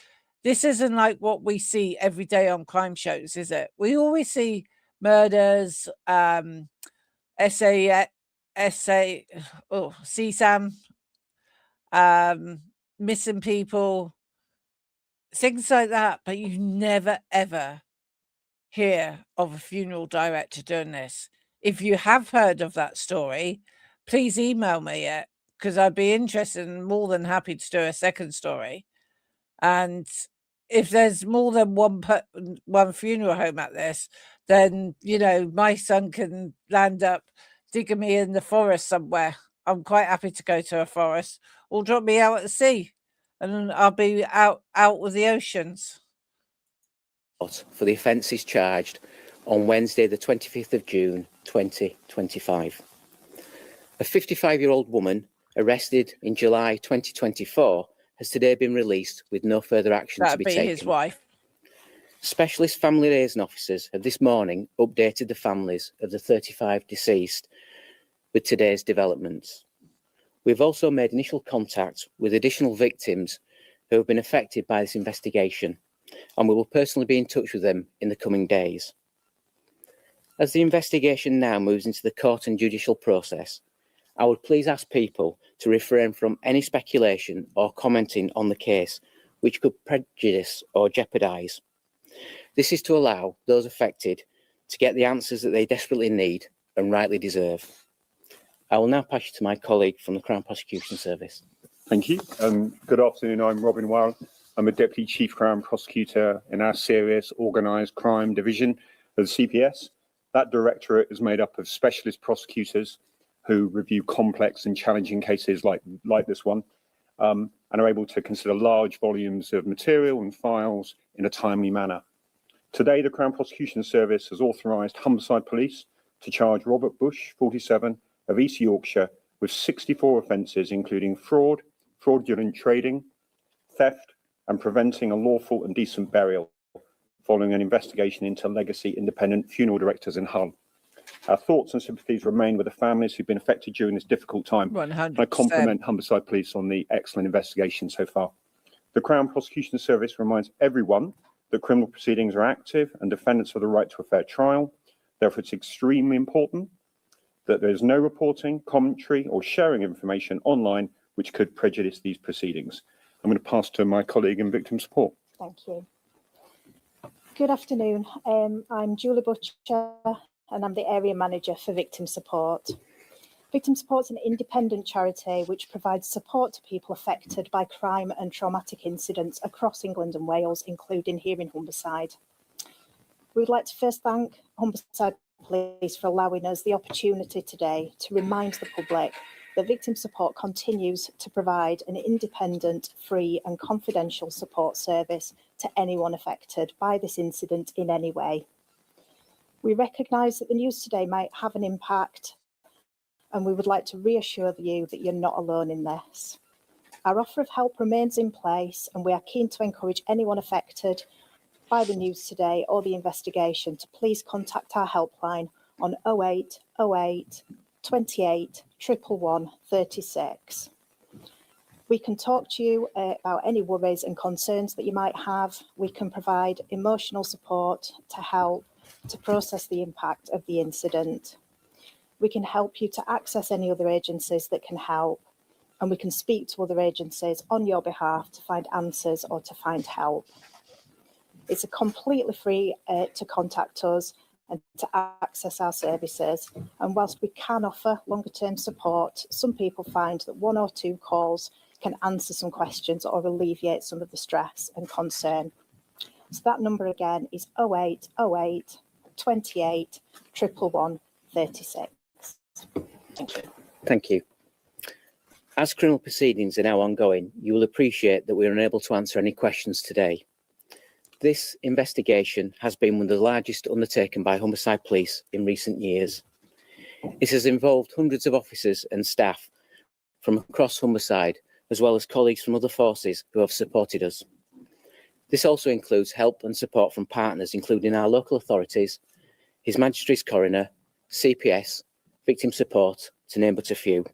this isn't like what we see every day on crime shows, is it? We always see murders, CSAM, missing people, things like that, but you never ever hear of a funeral director doing this. If you have heard of that story, please email me it, because I'd be interested and more than happy to do a second story. And if there's more than one funeral home at this, then, you know, my son can land up digging me in the forest somewhere. I'm quite happy to go to a forest, or drop me out at the sea, and I'll be out with the oceans. For the offences charged on Wednesday, the 25th of June, 2025. A 55-year-old woman arrested in July 2024 has today been released with no further action to be taken. That'd be his wife. Specialist family liaison officers have this morning updated the families of the 35 deceased with today's developments. We've also made initial contact with additional victims who have been affected by this investigation, and we will personally be in touch with them in the coming days. As the investigation now moves into the court and judicial process, I would please ask people to refrain from any speculation or commenting on the case which could prejudice or jeopardise. This is to allow those affected to get the answers that they desperately need and rightly deserve. I will now pass you to my colleague from the Crown Prosecution Service. Thank you. Good afternoon. I'm Robin Warren. I'm a Deputy Chief Crown Prosecutor in our Serious Organised Crime Division of the CPS. That directorate is made up of specialist prosecutors who review complex and challenging cases like this one, and are able to consider large volumes of material and files in a timely manner. Today, the Crown Prosecution Service has authorised Humberside Police to charge Robert Bush, 47, of East Yorkshire, with 64 offences, including fraud, fraudulent trading, theft, and preventing a lawful and decent burial, following an investigation into legacy independent funeral directors in Hull. Our thoughts and sympathies remain with the families who've been affected during this difficult time. 100%. I compliment Humberside Police on the excellent investigation so far. The Crown Prosecution Service reminds everyone that criminal proceedings are active and defendants have the right to a fair trial. Therefore, it's extremely important that there is no reporting, commentary, or sharing of information online which could prejudice these proceedings. I'm going to pass to my colleague in victim support. Thank you. Good afternoon. I'm Julie Butcher, and I'm the Area Manager for Victim Support. Victim Support is an independent charity which provides support to people affected by crime and traumatic incidents across England and Wales, including here in Humberside. We would like to first thank Humberside Police for allowing us the opportunity today to remind the public that Victim Support continues to provide an independent, free and confidential support service to anyone affected by this incident in any way. We recognise that the news today might have an impact, and we would like to reassure you that you're not alone in this. Our offer of help remains in place, and we are keen to encourage anyone affected by the news today or the investigation to please contact our helpline on 08 08 28 111 36. We can talk to you about any worries and concerns that you might have. We can provide emotional support to help to process the impact of the incident. We can help you to access any other agencies that can help. and we can speak to other agencies on your behalf to find answers or to find help. It's completely free to contact us and to access our services. And whilst we can offer longer term support, some people find that 1 or 2 calls can answer some questions or alleviate some of the stress and concern. So that number again is 0808 28 111 36. Thank you. Thank you. As criminal proceedings are now ongoing, you will appreciate that we are unable to answer any questions today. This investigation has been one of the largest undertaken by Homicide Police in recent years. It has involved hundreds of officers and staff from across Homicide, as well as colleagues from other forces who have supported us. This also includes help and support from partners, including our local authorities, His Majesty's Coroner, CPS, Victim Support, to name but a few.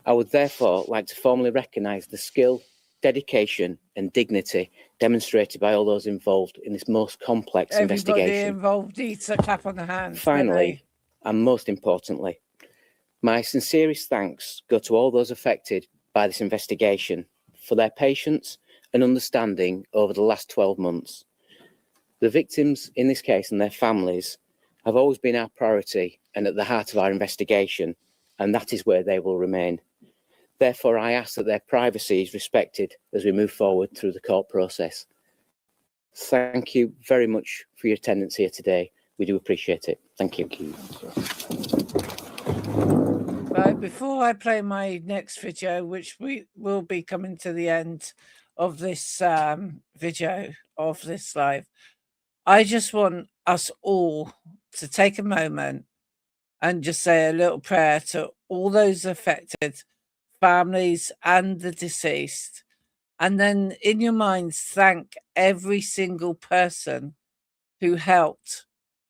I would therefore like to formally recognise the skill, dedication and dignity demonstrated by all those involved in this most complex investigation. Everybody involved needs a clap on the hands. Finally, and most importantly, my sincerest thanks go to all those affected by this investigation for their patience and understanding over the last 12 months. The victims in this case and their families have always been our priority and at the heart of our investigation, and that is where they will remain. Therefore, I ask that their privacy is respected as we move forward through the court process. Thank you very much for your attendance here today. We do appreciate it. Thank you. Right, before I play my next video, which we will be coming to the end of this video of this live, I just want us all to take a moment and just say a little prayer to all those affected, families and the deceased, and then in your minds thank every single person who helped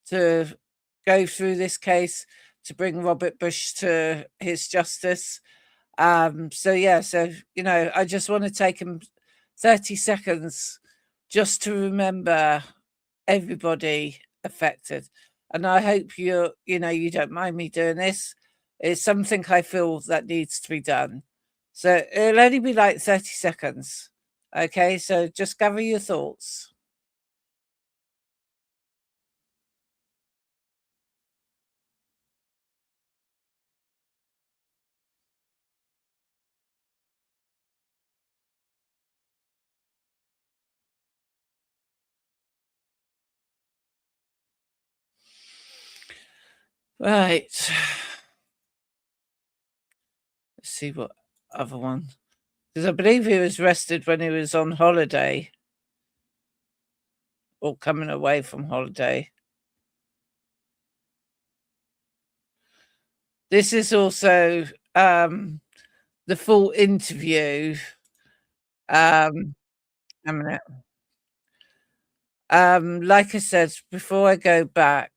to go through this case, to bring Robert Bush to his justice. So you know, I just want to take 30 seconds just to remember everybody affected, and I hope you you don't mind me doing this. It's something I feel that needs to be done. So it'll only be like 30 seconds. Okay, so just gather your thoughts. Right. Let's see what other one. Because I believe he was arrested when he was on holiday or coming away from holiday. This is also the full interview. A minute. Like I said, before I go back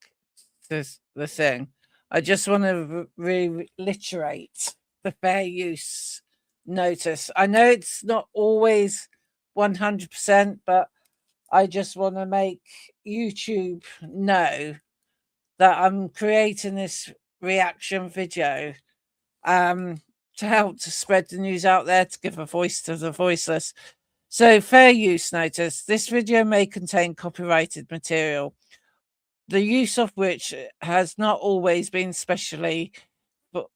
to the thing, I just want to reiterate the fair use notice. I know it's not always 100%, but I just want to make YouTube know that I'm creating this reaction video to help to spread the news out there, to give a voice to the voiceless. So, fair use notice. This video may contain copyrighted material, the use of which has not always been specially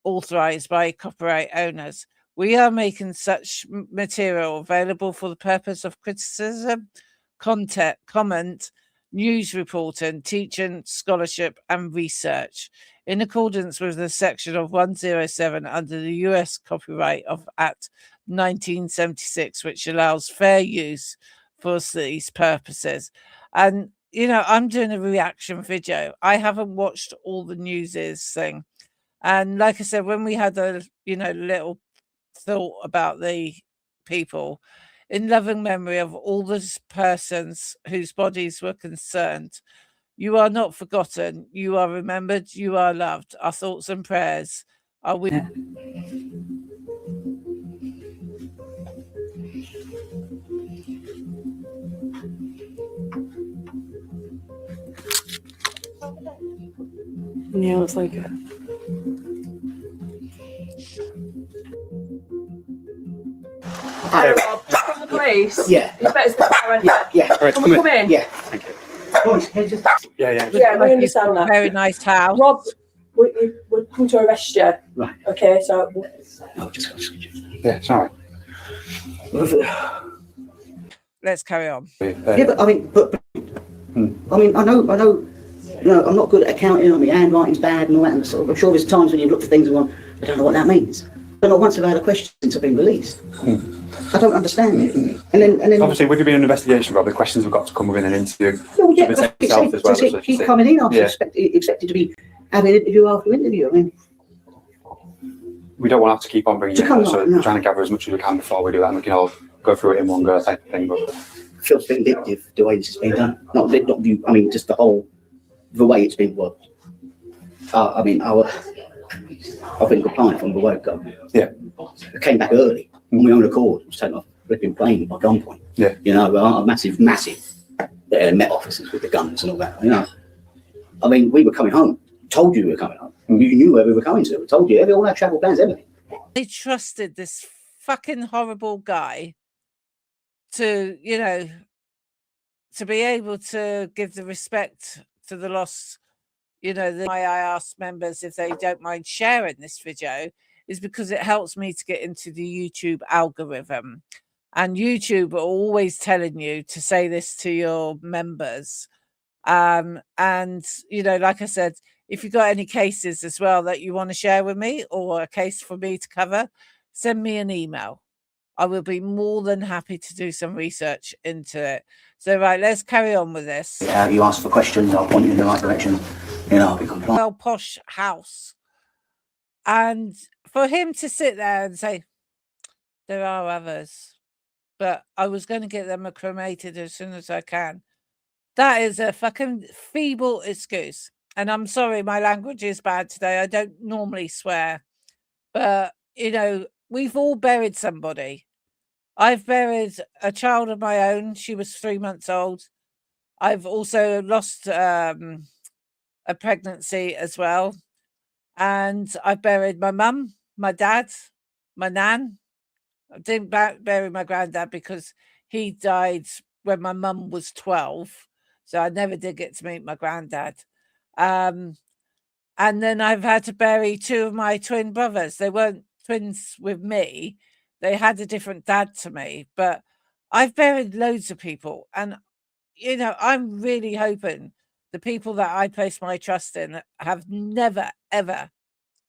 authorized by copyright owners. We are making such material available for the purpose of criticism, content, comment, news reporting, teaching, scholarship, and research, in accordance with the section of 107 under the US Copyright Act 1976, which allows fair use for these purposes. And you know, I'm doing a reaction video. I haven't watched all the newses thing. And like I said, when we had a, little thought about the people, in loving memory of all the persons whose bodies were concerned, you are not forgotten. You are remembered. You are loved. Our thoughts and prayers are with Yeah, it's like Rob. From the police. Yeah. It's better than parent. Yeah. Can we come in? Yeah. Thank you. Yeah. Yeah, we understand that. Very nice house. Rob, we're coming to arrest you. Right. Okay, so. No, just go. Yeah, sorry. Let's carry on. Yeah, but I mean, I know. You know, I'm not good at accounting. I mean, handwriting's bad and all that. And sort of, I'm sure there's times when you look for things and go, I don't know what that means. But not once have I had a question since I've been released. I don't understand it. And then obviously, with you being an investigation, Rob, the questions have got to come within an interview. Well, yeah, keep coming in. I've expected to be having interview after interview. I mean, we don't want to have to keep on bringing it up, so we're trying to gather as much as we can before we do that, and we can all go through it in one go type of thing. But it feels vindictive the way this has been done. Not you. I mean, just the way it's been worked. I mean, I've been compliant from the word go. Yeah. I came back early on my own accord. I was taken off a flipping plane by gunpoint. Yeah. You know, a massive. Met officers with the guns and all that. You know, I mean, we were coming home. Told you we were coming home. You knew where we were coming to. We told you all our travel plans, everything. They trusted this fucking horrible guy to, you know, to be able to give the respect to the lost, you know, I asked members if they don't mind sharing this video is because it helps me to get into the YouTube algorithm. And YouTube are always telling you to say this to your members. And, you know, like I said, if you've got any cases as well that you want to share with me or a case for me to cover, send me an email. I will be more than happy to do some research into it. So, right, let's carry on with this. You ask for questions, I'll point you in the right direction. You know, I'll be compliant. Well, posh house. And for him to sit there and say, there are others, but I was going to get them cremated as soon as I can. That is a fucking feeble excuse. And I'm sorry, my language is bad today. I don't normally swear. But, you know, we've all buried somebody. I've buried a child of my own. She was 3 months old. I've also lost a pregnancy as well. And I've buried my mum, my dad, my nan. I didn't bury my granddad because he died when my mum was 12. So I never did get to meet my granddad. And then I've had to bury 2 of my twin brothers. They weren't twins with me. They had a different dad to me. But I've buried loads of people. And, you know, I'm really hoping the people that I place my trust in have never, ever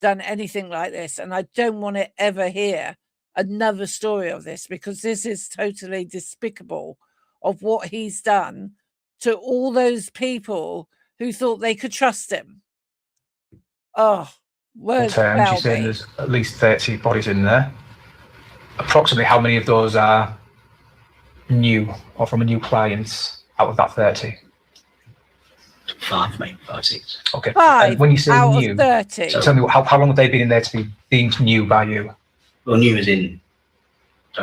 done anything like this. And I don't want to ever hear another story of this because this is totally despicable of what he's done to all those people who thought they could trust him. Oh, words fail she's saying me. there's at least 30 bodies in there. Approximately how many of those are new or from a new client out of that 30? 5, maybe 5, 6. Okay. 5 and when you say out new, of 30. so tell me how long have they been in there to be deemed new by you? Well, new as in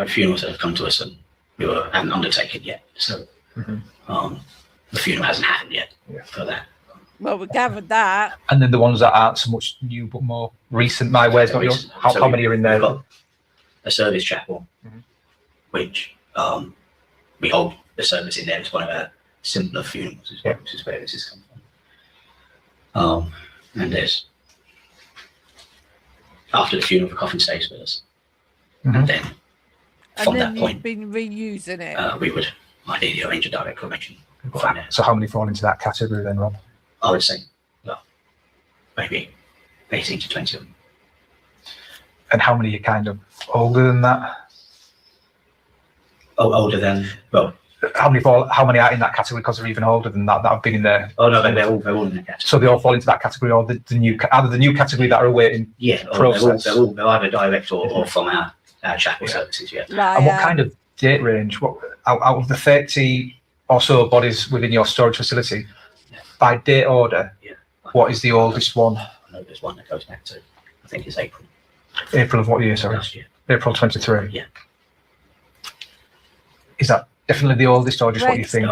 funerals that have come to us and we haven't undertaken yet. So the funeral hasn't happened yet for that. Well, we gathered that. And then the ones that aren't so much new but more recent, my way's not yours. How many are in there? We've got a service chapel, which we hold the service in there. It's one of our simpler funerals, which is where this has come from. And there's after the funeral, the coffin stays with us, and then from that point, you've been reusing it. We would ideally arrange a direct cremation. So how many fall into that category then, Rob? I would say, well, maybe 18 to 20 of them. And how many are kind of older than that? Oh, older than, well, how many are in that category because they're even older than that have been in there? Oh no, they're all in that category. So they all fall into that category, or the new, either the new category that are awaiting process. They're either direct or from our chapel services. Yeah. And what kind of date range? What out of the 30 or so bodies within your storage facility, by date order, what is the oldest one? I know there's one that goes back to, I think it's April. April of what year? Sorry, last year. April 23. Yeah. Is that definitely the oldest, or just what you think?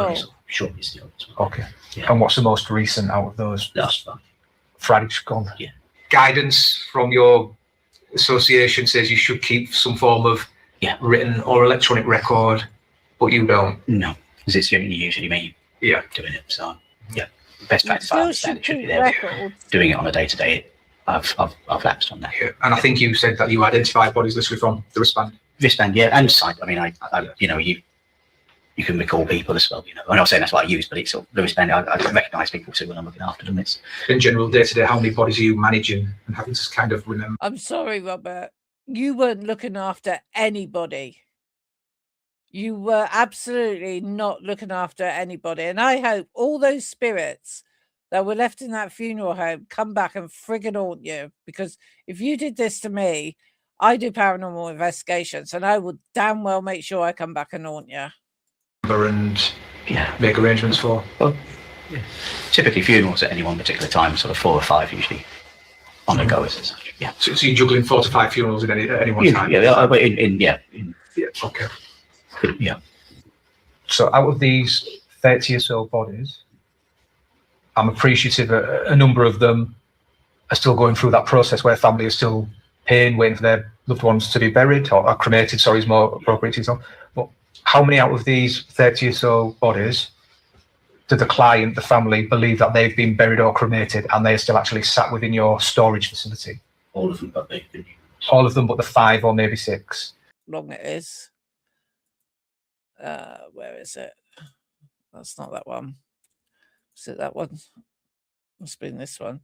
Sure, it's the oldest one. Okay. Yeah. And what's the most recent out of those? Last Friday. Friday's gone. Yeah. Guidance from your association says you should keep some form of written or electronic record, but you don't? No, because it's usually me doing it. So, yeah, best practice, I Still understand should it should be keep there. records. Doing it on a day-to-day, I've lapsed on that. Yeah. And I think you said that you identified bodies literally from the wristband. Wristband, yeah, and sight. I mean, I you can recall people as well. I'm not saying that's what I use, but it's sort of the wristband. I recognise people too when I'm looking after them. It's in general day-to-day, how many bodies are you managing and having to kind of remember? I'm sorry, Robert. You weren't looking after anybody. You were absolutely not looking after anybody. And I hope all those spirits that were left in that funeral home come back and friggin' haunt you. Because if you did this to me, I do paranormal investigations and I would damn well make sure I come back and haunt you. And make arrangements for? Well, typically funerals at any one particular time, sort of 4 or 5 usually on the go as such. Yeah. So you're juggling 4 to 5 funerals at any one time? Yeah, okay. Yeah. So out of these 30 or so bodies, I'm appreciative a number of them are still going through that process where family is still paying, waiting for their loved ones to be buried or cremated, sorry, is more appropriate to say. But how many out of these 30 or so bodies do the client, the family, believe that they've been buried or cremated and they are still actually sat within your storage facility? All of them, but they've been. All of them but the 5 or maybe 6? Long it is. Where is it? That's not that one. Is it that one? Must be this one.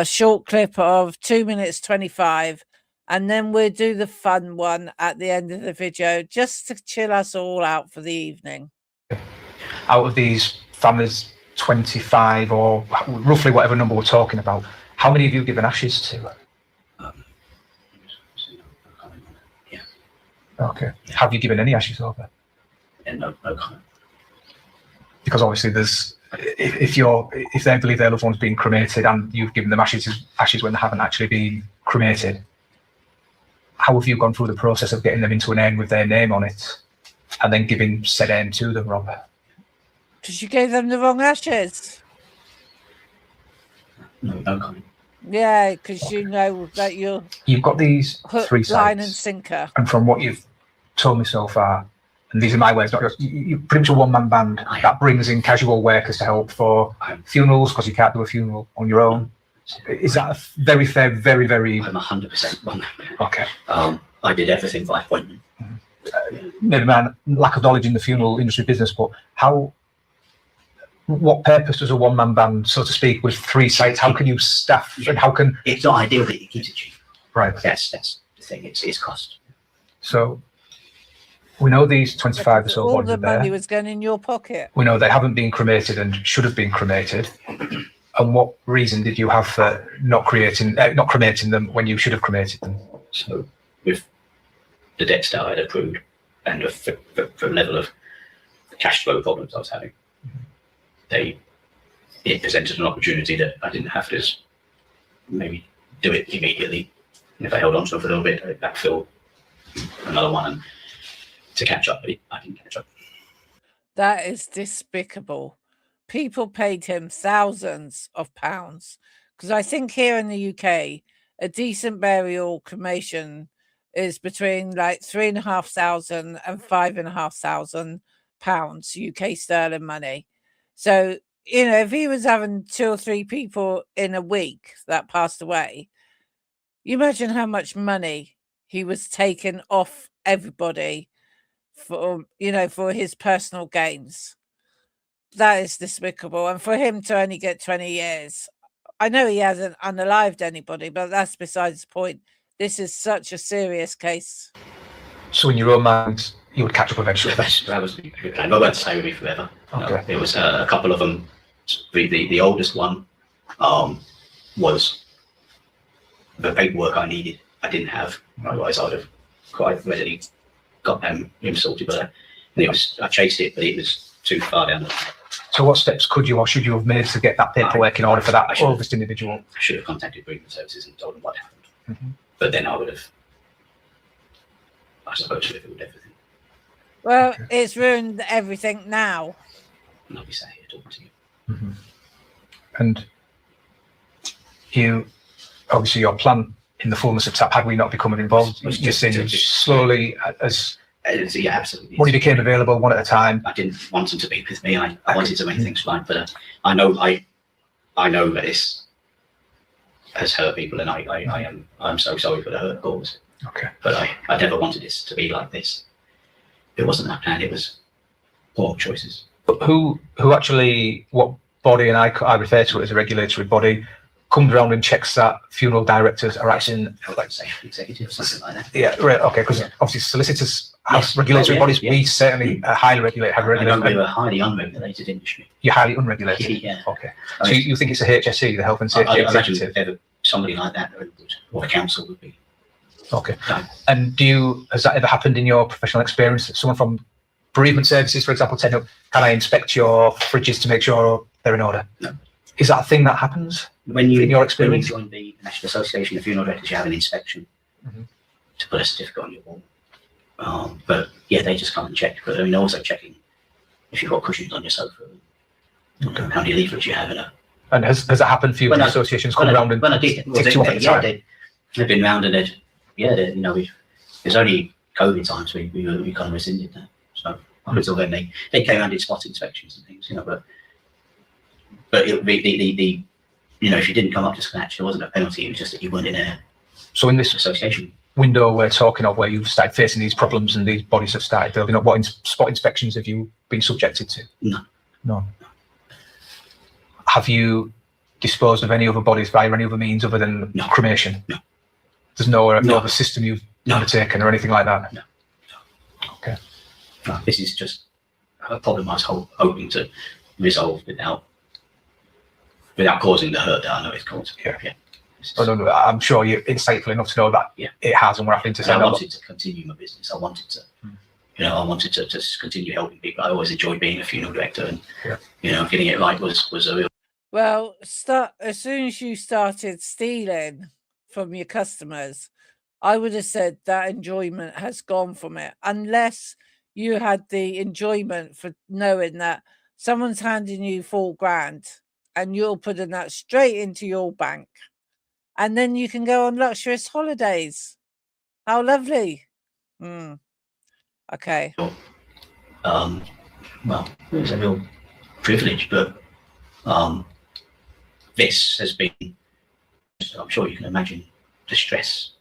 Short clip of 2 minutes 25, and then we'll do the fun one at the end of the video just to chill us all out for the evening. Out of these families, 25 or roughly whatever number we're talking about, how many have you given ashes to? Okay. Have you given any ashes over? No comment. Because obviously there's, if they believe their loved one's been cremated and you've given them ashes when they haven't actually been cremated, how have you gone through the process of getting them into an urn with their name on it and then giving said urn to them, Rob? Because you gave them the wrong ashes. No comment. Yeah, because you know that you've got these hook, 3 sites, line and sinker. and from what you've told me so far, and these are my words, not yours, you're pretty much a one-man band that brings in casual workers to help for funerals because you can't do a funeral on your own. Is that a very fair, very, very... I'm 100% one. Okay. I did everything by appointment. Maybe my lack of knowledge in the funeral industry business, but what purpose does a one-man band, so to speak, with 3 sites? How can you staff and how can... It's not ideal that it keeps it cheap. Right. That's the thing. It's cost. So we know these 25 or so all bodies the are there. money was going in your pocket. We know they haven't been cremated and should have been cremated. And what reason did you have for not cremating them when you should have cremated them? So with the debts that I had accrued and the level of cash flow problems I was having, it presented an opportunity that I didn't have to maybe do it immediately. And if I held on to it for a little bit, I'd backfill another one and to catch up, but I didn't catch up. That is despicable. People paid him thousands of pounds because I think here in the UK, a decent burial cremation is between like £3,500 and £5,500 UK sterling money. So, if he was having 2 or 3 people in a week that passed away, you imagine how much money he was taking off everybody for his personal gains. That is despicable. And for him to only get 20 years, I know he hasn't unalived anybody, but that's besides the point. This is such a serious case. So in your own mind, you would catch up eventually? That was the plan. Not going to stay with me forever. Okay. No, it was a couple of them. The oldest one was the paperwork I needed. I didn't have. Otherwise, I would have quite readily got him sorted. But I chased it, but it was too far down. So what steps could you or should you have made to get that paperwork in order for that oldest individual? I should have contacted bereavement services and told them what happened. But then I would have, I suppose, fulfilled everything. Well, it's ruined everything now. And I'll be sat here talking to you. And you, obviously your plan in the fullness of time, had we not become involved? You're saying slowly as yeah, absolutely. money became available one at a time. I didn't want them to be with me. I wanted to make things right, but I know that this has hurt people, and I'm so sorry for the hurt caused. Okay. But I never wanted this to be like this. It wasn't that plan. It was poor choices. But who actually, what body, and I refer to it as a regulatory body, comes around and checks that funeral directors are acting, like say executive, something like that. Yeah, right. Okay, because obviously solicitors have regulatory bodies. We certainly highly regulate. Have regulated. We're a highly unregulated industry. You're highly unregulated. Yeah. Okay. So you think it's a HSE, the Health and Safety Executive? Imagine somebody like that or a council would be. Okay. And has that ever happened in your professional experience? That someone from bereavement services, for example, said, "Can I inspect your fridges to make sure they're in order?" No. Is that a thing that happens in your experience? When you join the National Association of Funeral Directors, you have an inspection to put a certificate on your wall. But yeah, they just come and check. But I mean, also checking if you've got cushions on your sofa, how many leaflets you have in it. And has that happened for you? When associations come around and take you up at the time? They've been round and there's only COVID times we kind of rescinded that. So until then, they came around and did spot inspections and things, But it would be if you didn't come up to scratch, there wasn't a penalty. It was just that you weren't in a. So in this association window we're talking of, where you've started facing these problems and these bodies have started building up, what spot inspections have you been subjected to? No. Have you disposed of any other bodies via any other means other than cremation? No. There's no other system you've undertaken or anything like that? No. Okay. No, this is just a problem I was hoping to resolve without causing the hurt that I know it's caused. Yeah. Oh, no, I'm sure you're insightful enough to know that it has, and we're having to say. I wanted to continue my business. I wanted to, I wanted to just continue helping people. I always enjoyed being a funeral director, and getting it right was a real. Well, as soon as you started stealing from your customers, I would have said that enjoyment has gone from it, unless you had the enjoyment for knowing that someone's handing you $4,000 and you're putting that straight into your bank, and then you can go on luxurious holidays. How lovely. Okay. Well, it was a real privilege, but this has been, I'm sure you can imagine the stress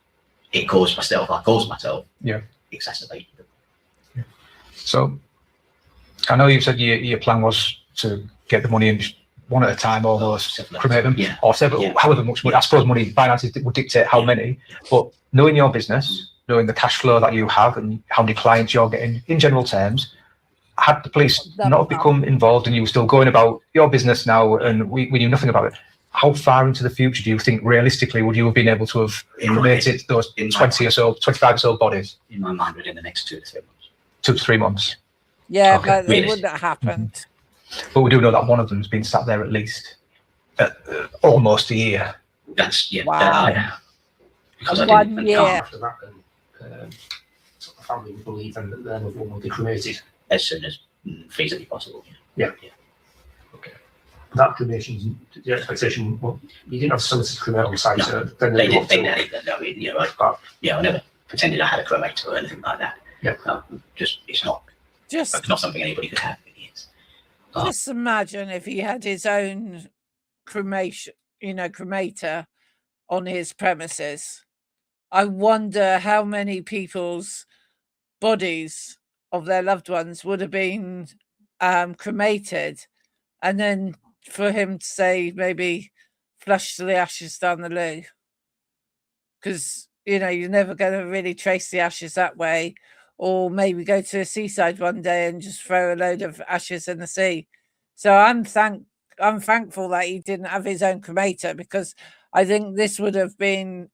it caused myself. I caused myself. Yeah. Exacerbated. Yeah. So I know you said your plan was to get the money in one at a time, almost cremate them, or several, however much money. I suppose money, finances would dictate how many. But knowing your business, knowing the cash flow that you have and how many clients you're getting, in general terms, had the police not become involved and you were still going about your business now and we knew nothing about it, how far into the future do you think realistically would you have been able to have cremated those 20 or so, 25 or so bodies? In my mind, within the next 2 to 3 months. 2 to 3 months. Yeah, okay. But it wouldn't have happened. But we do know that one of them's been sat there at least almost a year. That's wow. Because I 1 year. After that, the family would believe then that their loved one will be cremated as soon as feasibly possible. Yeah. Okay. That cremation, the expectation. Well, you didn't have facilities to cremate on site. No, so then they didn't. I never pretended I had a cremator or anything like that. Yeah. It's not something anybody could have. Just imagine if he had his own cremation, cremator on his premises. I wonder how many people's bodies of their loved ones would have been cremated, and then for him to say maybe flush the ashes down the loo, because you're never going to really trace the ashes that way. Or maybe go to the seaside one day and just throw a load of ashes in the sea. So I'm thankful that he didn't have his own cremator, because I think this would have been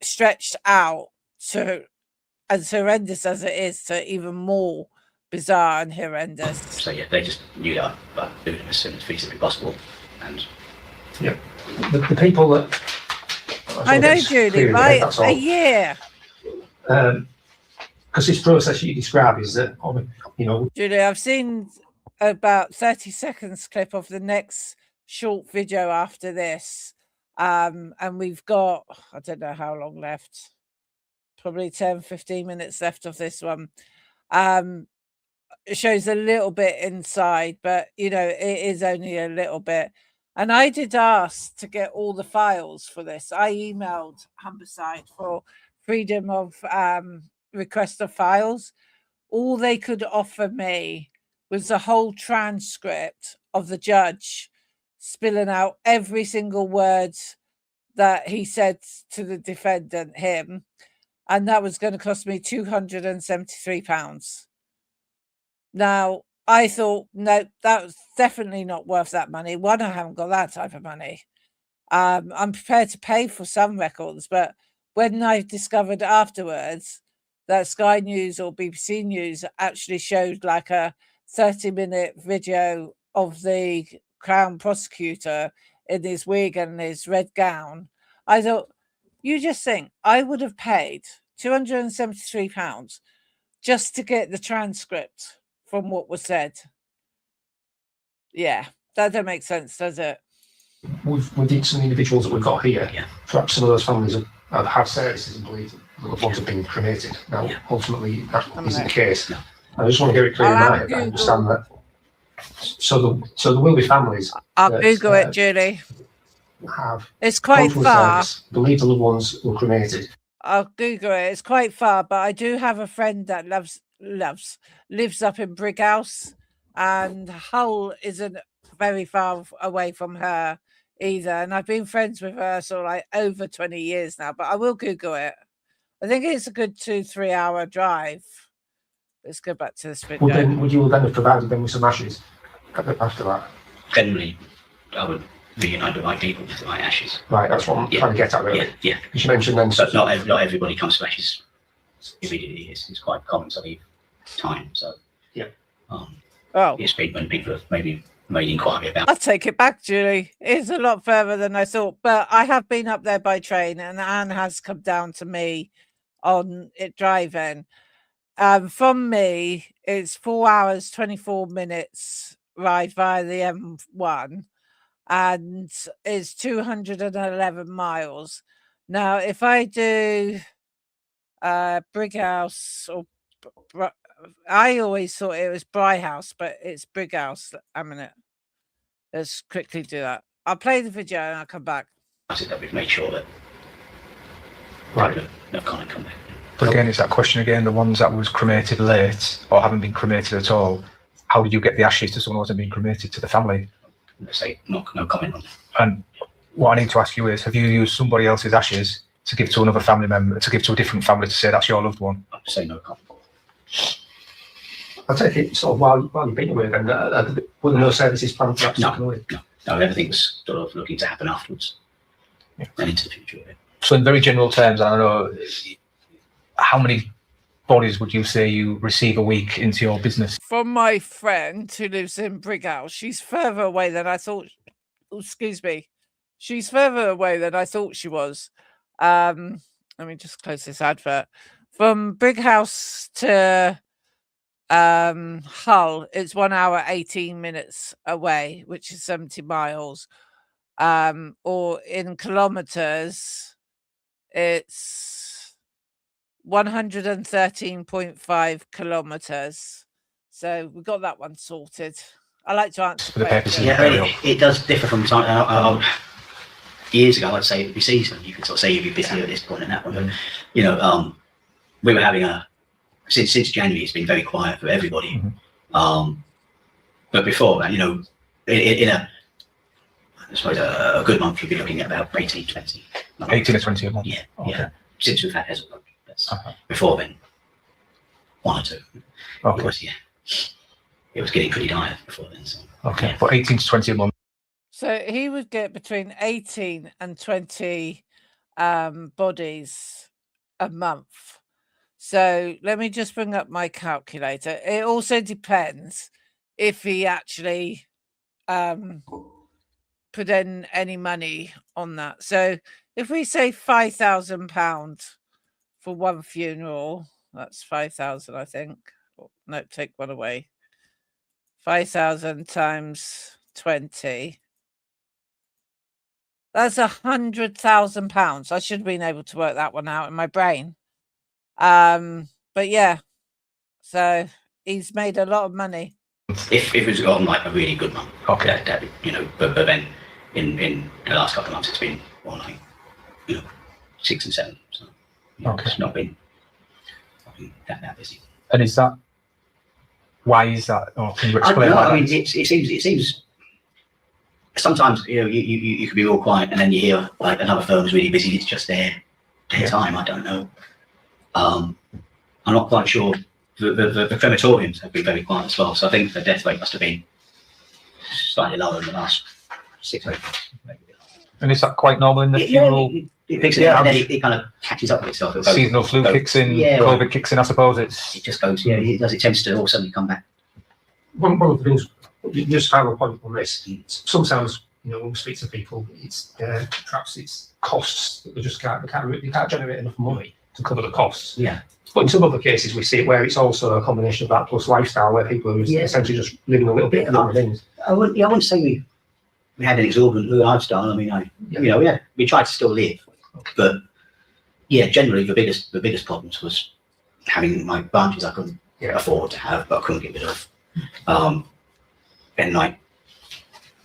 stretched out to, as horrendous as it is, to even more bizarre and horrendous. So yeah, they just knew that about doing it as soon as feasibly possible. And yeah, the people that I know, Julie, right? A year. Because this process you describe is that, Julie, I've seen about 30 seconds clip of the next short video after this And we've got, I don't know how long left, probably 10, 15 minutes left of this one. It shows a little bit inside, but you know, it is only a little bit. And I did ask to get all the files for this. I emailed Humberside for freedom of request of files. All they could offer me was the whole transcript of the judge spilling out every single word that he said to the defendant, him, and that was going to cost me £273. Now, I thought, no, that was definitely not worth that money. One, I haven't got that type of money. I'm prepared to pay for some records, but when I discovered afterwards that Sky News or BBC News actually showed like a 30-minute video of the Crown prosecutor in his wig and his red gown, I thought, you just think I would have paid £273 just to get the transcript from what was said. Yeah, that don't make sense, does it? With some individuals that we've got here, perhaps some of those families have had services and believe that loved ones have been cremated. Now, ultimately, that isn't the case. I just want to hear it clear in my head. I understand that. So there will be families. I'll Google it, Julie. It's quite far. Believe the loved ones were cremated. I'll Google it. It's quite far, but I do have a friend that lives up in Brighouse, and Hull isn't very far away from her either. And I've been friends with her sort of like over 20 years now, but I will Google it. I think it's a good 2-3 hour drive. Let's go back to this video. Would you then have provided them with some ashes after that? Generally, I would reunite the right people with the right ashes. Right, that's what I'm trying to get at, really. Yeah. You mentioned then. But not everybody comes to ashes immediately. It's quite common to leave time. So it's been when people have maybe made inquiry about. I'll take it back, Julie. It's a lot further than I thought, but I have been up there by train, and Anne has come down to me on it driving. From me, it's 4 hours 24 minutes ride via the M1, and it's 211 miles. Now, if I do Brighouse, or I always thought it was Bryhouse, but it's Brighouse. A minute. Let's quickly do that. I'll play the video and I'll come back. I think that we've made sure that no comment come back. But again, it's that question again, the ones that was cremated late or haven't been cremated at all, how did you get the ashes to someone who hasn't been cremated to the family? Let's say no comment on that. And what I need to ask you is, have you used somebody else's ashes to give to another family member, to give to a different family to say that's your loved one? I'd say no comment. I'll take it sort of while you've been away, then were there no services planned for that? No, everything was sort of looking to happen afterwards and into the future. So in very general terms, I don't know, how many bodies would you say you receive a week into your business? From my friend who lives in Brighouse, she's further away than I thought. Excuse me. She's further away than I thought she was. Let me just close this advert. From Brighouse to Hull, it's 1 hour 18 minutes away, which is 70 miles. Or in kilometers, it's 113.5 kilometers. So we got that one sorted. I like to answer questions. Yeah, it does differ from time. Years ago, I'd say every season, you could sort of say you'd be busy at this point and that one. But, you know, we were having since January, it's been very quiet for everybody. But before that, you know, in I suppose a good month, you'd be looking at about 18, 20. 18 or 20 a month? Yeah, yeah. Since we've had Hazel, before then, 1 or 2. Okay. It was getting pretty dire before then. So. Okay, but 18 to 20 a month. So he would get between 18 and 20 bodies a month. So let me just bring up my calculator. It also depends if he actually put in any money on that. So if we say £5,000 for one funeral, that's 5,000, I think. No, take one away. 5,000 times 20. That's £100,000. I should have been able to work that one out in my brain. But yeah, so he's made a lot of money. If it was on like a really good month, okay, that, you know, but then in the last couple of months it's been more like, you know, 6 and 7. So you know, it's not been that busy. And is that, why is that? Or can you explain No, that? I mean, it seems sometimes, you know, you could be real quiet and then you hear like another firm's really busy. It's just their time. I don't know. I'm not quite sure. The crematoriums have been very quiet as well. So I think the death rate must have been slightly lower in the last 6 or 8 months. Maybe. And is that quite normal in the funeral? It picks it up and then it kind of catches up with itself. Seasonal flu kicks in, COVID kicks in, I suppose. It just goes, it does. It tends to all of a sudden come back. One of the things, just final point on this, sometimes, you know, when we speak to people, it's perhaps it's costs that they just can't generate enough money to cover the costs. Yeah. But in some other cases, we see it where it's also a combination of that plus lifestyle, where people are essentially just living a little bit of other things. I wouldn't say we had an exorbitant lifestyle. I mean, you know, we tried to still live, but yeah, generally the biggest problems was having my branches I couldn't afford to have, but I couldn't get rid of. And like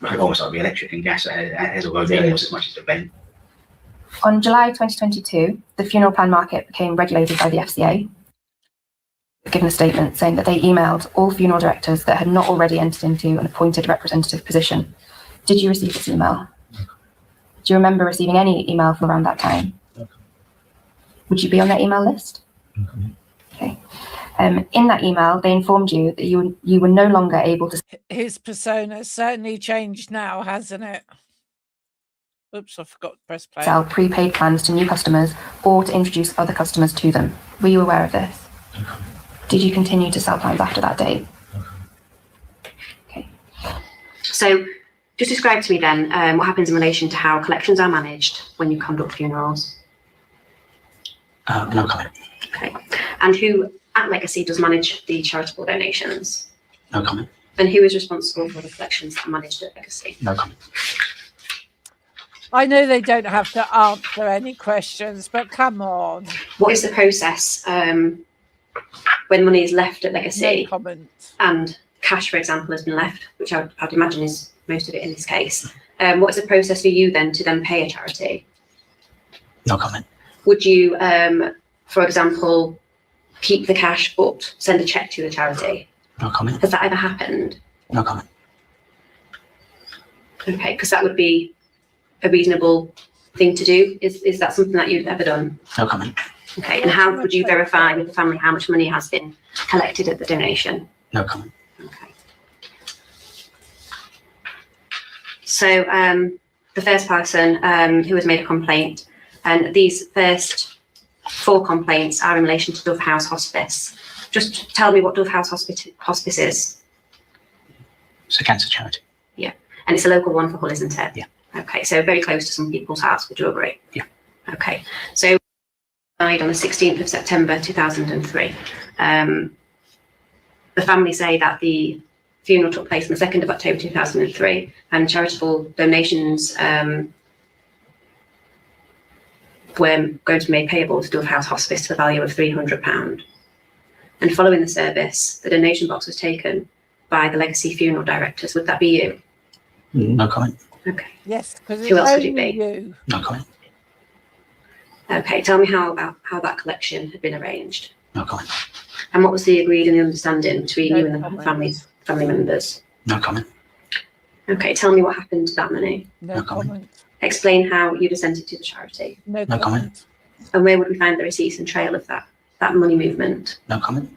almost like the electric and gas as a road area was as much as the rent. On July 2022, the funeral plan market became regulated by the FCA. They've given a statement saying that they emailed all funeral directors that had not already entered into an appointed representative position. Did you receive this email? Do you remember receiving any email from around that time? Would you be on that email list? Okay. In that email, they informed you that you were no longer able to. His persona certainly changed now, hasn't it? Oops, I forgot to press play. Sell prepaid plans to new customers or to introduce other customers to them. Were you aware of this? Did you continue to sell plans after that date? Okay. So just describe to me then what happens in relation to how collections are managed when you conduct funerals. No comment. Okay. And who at Legacy does manage the charitable donations? No comment. And who is responsible for the collections that are managed at Legacy? No comment. I know they don't have to answer any questions, but come on. What is the process when money is left at Legacy? No comment. And cash, for example, has been left, which I'd imagine is most of it in this case. What is the process for you then to then pay a charity? No comment. Would you, for example, keep the cash but send a cheque to the charity? No comment. Has that ever happened? No comment. Okay, because that would be a reasonable thing to do. Is that something that you've ever done? No comment. Okay, and how would you verify with the family how much money has been collected at the donation? No comment. Okay. So the first person who has made a complaint, and these first 4 complaints are in relation to Dove House Hospice. Just tell me what Dove House Hospice is. It's a cancer charity. Yeah, and it's a local one for Hull, isn't it? Yeah. Okay, so very close to some people's hearts, would you agree? Yeah. Okay, so died on the 16th of September 2003. The family say that the funeral took place on the 2nd of October 2003, and charitable donations were going to be made payable to Dove House Hospice to the value of £300. And following the service, the donation box was taken by the Legacy funeral directors. Would that be you? No comment. Okay. Yes, because who else could it be? You. No comment. Okay, tell me how that collection had been arranged. No comment. And what was the agreed and the understanding between you and the family members? No comment. Okay, tell me what happened to that money. No comment. Explain how you'd have sent it to the charity. No comment. And where would we find the receipts and trail of that money movement? No comment.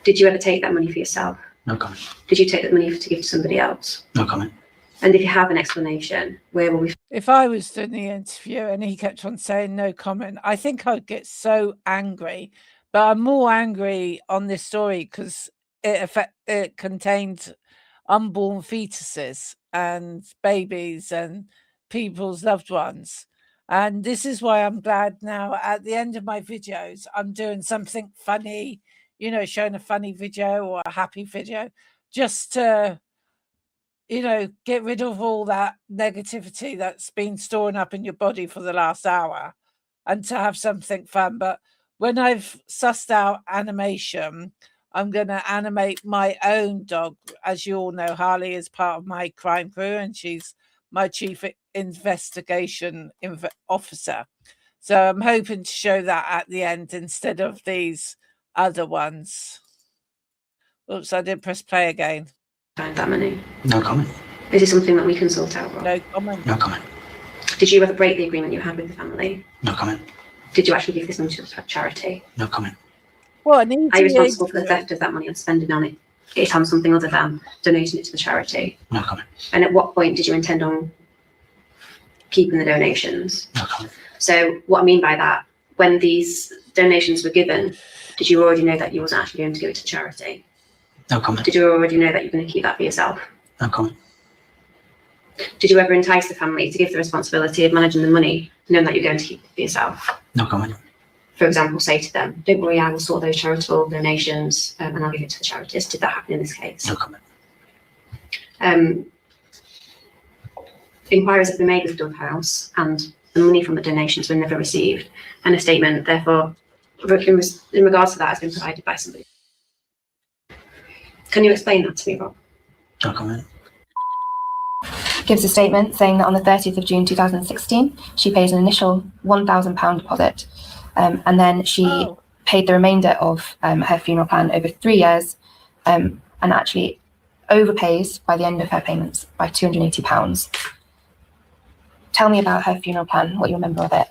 Did you ever take that money for yourself? No comment. Did you take that money to give to somebody else? No comment. And if you have an explanation, where will we? If I was doing the interview and he kept on saying no comment, I think I'd get so angry. But I'm more angry on this story because it contained unborn fetuses and babies and people's loved ones. And this is why I'm glad now at the end of my videos, I'm doing something funny, you know, showing a funny video or a happy video, just to get rid of all that negativity that's been storing up in your body for the last hour and to have something fun. But when I've sussed out animation, I'm going to animate my own dog. As you all know, Harley is part of my crime crew and she's my chief investigation officer. So I'm hoping to show that at the end instead of these other ones. Oops, I did press play again. Find that money. No comment. Is it something that we can sort out, Rob? No comment. No comment. Did you ever break the agreement you had with the family? No comment. Did you actually give this money to a charity? No comment. Well, Are you responsible for the theft of that money and spending it on something other than donating it to the charity? No comment. And at what point did you intend on keeping the donations? No comment. So what I mean by that, when these donations were given, did you already know that you wasn't actually going to give it to charity? No comment. Did you already know that you're going to keep that for yourself? No comment. Did you ever entice the family to give the responsibility of managing the money, knowing that you're going to keep it for yourself? No comment. For example, say to them, don't worry, I will sort those charitable donations and I'll give it to the charities. Did that happen in this case? No comment. Inquiries have been made with Dove House and the money from the donations were never received, and a statement, therefore, in regards to that has been provided by somebody. Can you explain that to me, Rob? No comment. Gives a statement saying that on the 30th of June 2016, she pays an initial £1,000 deposit, and then she paid the remainder of her funeral plan over 3 years, and actually overpays by the end of her payments by £280. Tell me about her funeral plan, what you remember of it.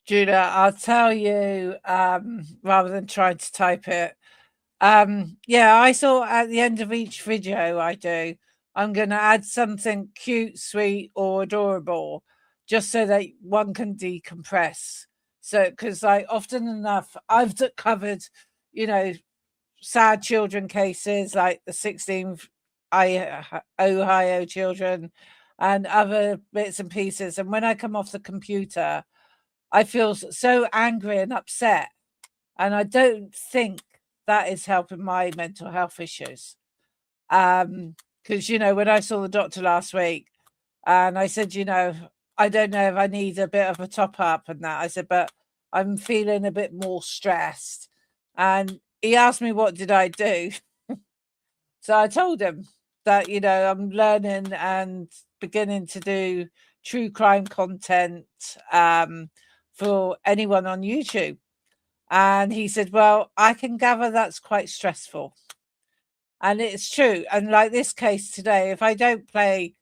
Julia, I'll tell you rather than trying to type it. Yeah, I thought at the end of each video I'm going to add something cute, sweet, or adorable, just so that one can decompress. So, because often enough, I've covered, sad children cases like the 16th Ohio children and other bits and pieces. And when I come off the computer, I feel so angry and upset. And I don't think that is helping my mental health issues. Because, when I saw the doctor last week and I said, I don't know if I need a bit of a top up and that. I said, but I'm feeling a bit more stressed. And he asked me, what did I do? So I told him that, I'm learning and beginning to do true crime content for anyone on YouTube. And he said, well, I can gather that's quite stressful. And it's true. And like this case today, if I don't play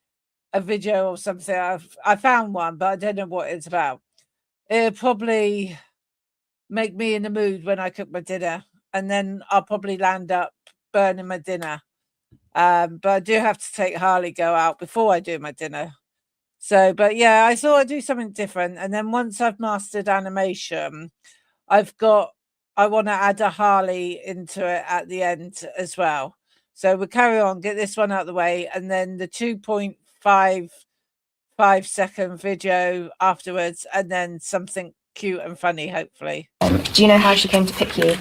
a video or something, I found one, but I don't know what it's about. It'll probably make me in the mood when I cook my dinner. And then I'll probably land up burning my dinner. But I do have to take Harley go out before I do my dinner. So, but yeah, I thought I'd do something different. And then once I've mastered animation, I want to add a Harley into it at the end as well. So we'll carry on, get this one out of the way, and then the 2.55 second video afterwards, and then something cute and funny, hopefully. Do you know how she came to pick you?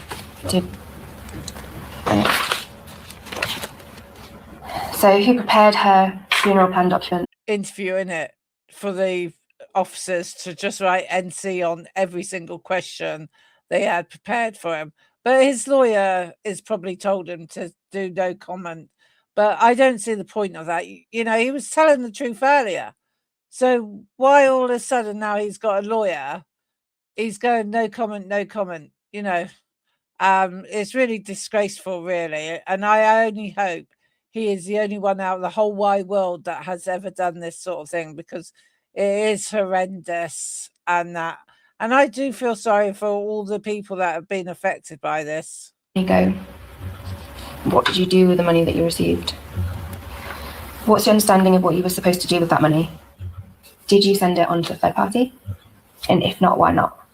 So who prepared her funeral plan document? Interviewing it for the officers to just write NC on every single question they had prepared for him. But his lawyer has probably told him to do no comment. But I don't see the point of that. He was telling the truth earlier. So why all of a sudden now he's got a lawyer, he's going no comment, no comment, it's really disgraceful, really. And I only hope he is the only one out of the whole wide world that has ever done this sort of thing, because it is horrendous. And I do feel sorry for all the people that have been affected by this. There you go. What did you do with the money that you received? What's your understanding of what you were supposed to do with that money? Did you send it on to a third party? And if not, why not?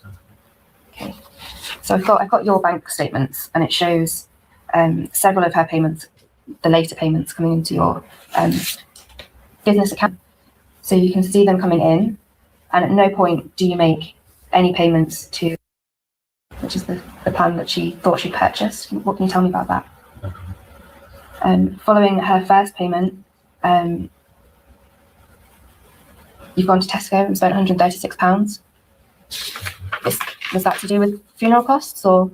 Okay. So I've got your bank statements, and it shows several of her payments, the later payments coming into your business account. So you can see them coming in, and at no point do you make any payments to, which is the plan that she thought she purchased. What can you tell me about that? Following her first payment, you've gone to Tesco and spent £136. Was that to do with funeral costs, or,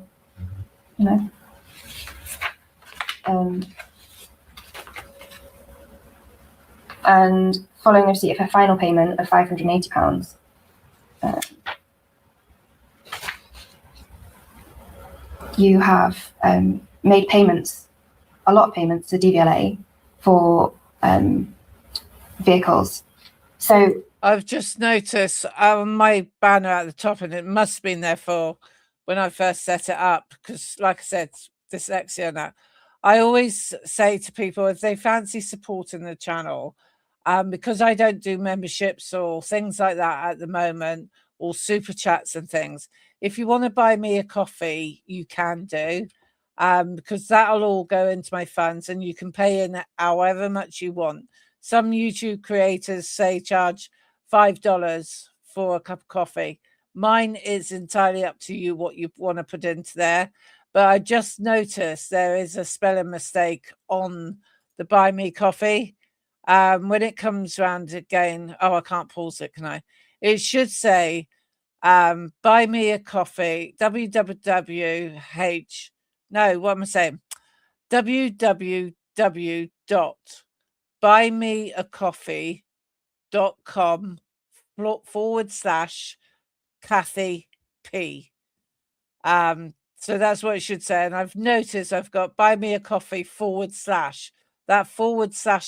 you know? And following receipt of her final payment of £580, you have made payments, a lot of payments to DVLA for vehicles. So I've just noticed my banner at the top, and it must have been there for when I first set it up, because like I said, dyslexia and that. I always say to people, if they fancy supporting the channel, because I don't do memberships or things like that at the moment, or super chats and things, if you want to buy me a coffee, you can do, because that'll all go into my funds, and you can pay in however much you want. Some YouTube creators say charge $5 for a cup of coffee. Mine is entirely up to you what you want to put into there. But I just noticed there is a spelling mistake on the Buy Me Coffee. When it comes round again, I can't pause it, can I? It should say buy me a coffee, www.buymeacoffee.com/Kathy P. So that's what it should say. And I've noticed I've got buy me a coffee / that /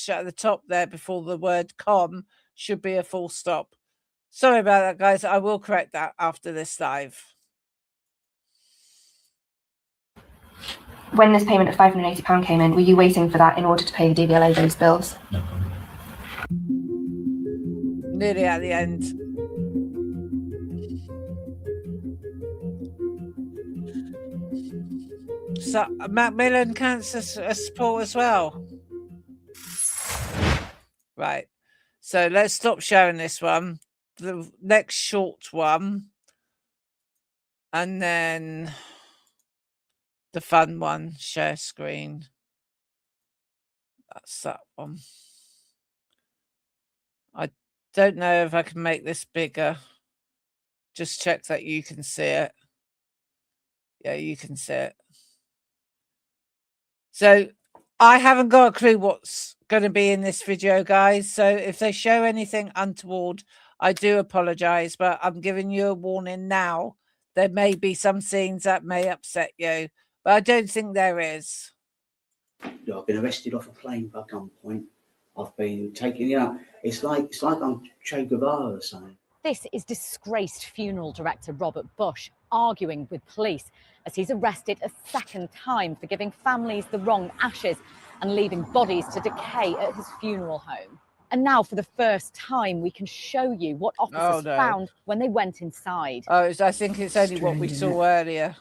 at the top there before the word com should be a full stop. Sorry about that, guys. I will correct that after this live. when this payment of £580 came in, were you waiting for that in order to pay the DVLA those bills? No. Nearly at the end. So Macmillan Cancer support as well. Right. So let's stop sharing this one. The next short one. And then the fun one. Share screen. That's that one. I don't know if I can make this bigger. Just check that you can see it. Yeah, you can see it. So I haven't got a clue what's going to be in this video, guys. So if they show anything untoward, I do apologize, but I'm giving you a warning now. There may be some scenes that may upset you, but I don't think there is. I've been arrested off a plane by gunpoint. I've been taken, it's like I'm Che Guevara or something. This is disgraced funeral director Robert Bush arguing with police as he's arrested a second time for giving families the wrong ashes and leaving bodies to decay at his funeral home. And now, for the first time, we can show you what officers found when they went inside. Oh, I think it's only what we saw earlier.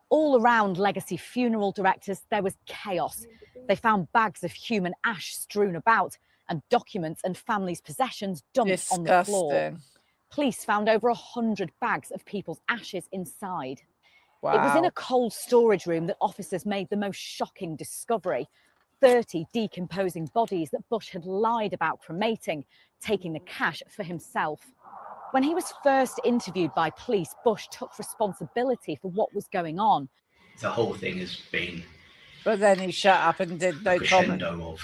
All around Legacy funeral directors, there was chaos. They found bags of human ash strewn about and documents and families' possessions dumped on the floor. Police found over 100 bags of people's ashes inside. Wow. It was in a cold storage room that officers made the most shocking discovery. 30 decomposing bodies that Bush had lied about cremating, taking the cash for himself. When he was first interviewed by police, Bush took responsibility for what was going on. The whole thing has been... But then he shut up and did no comment. Of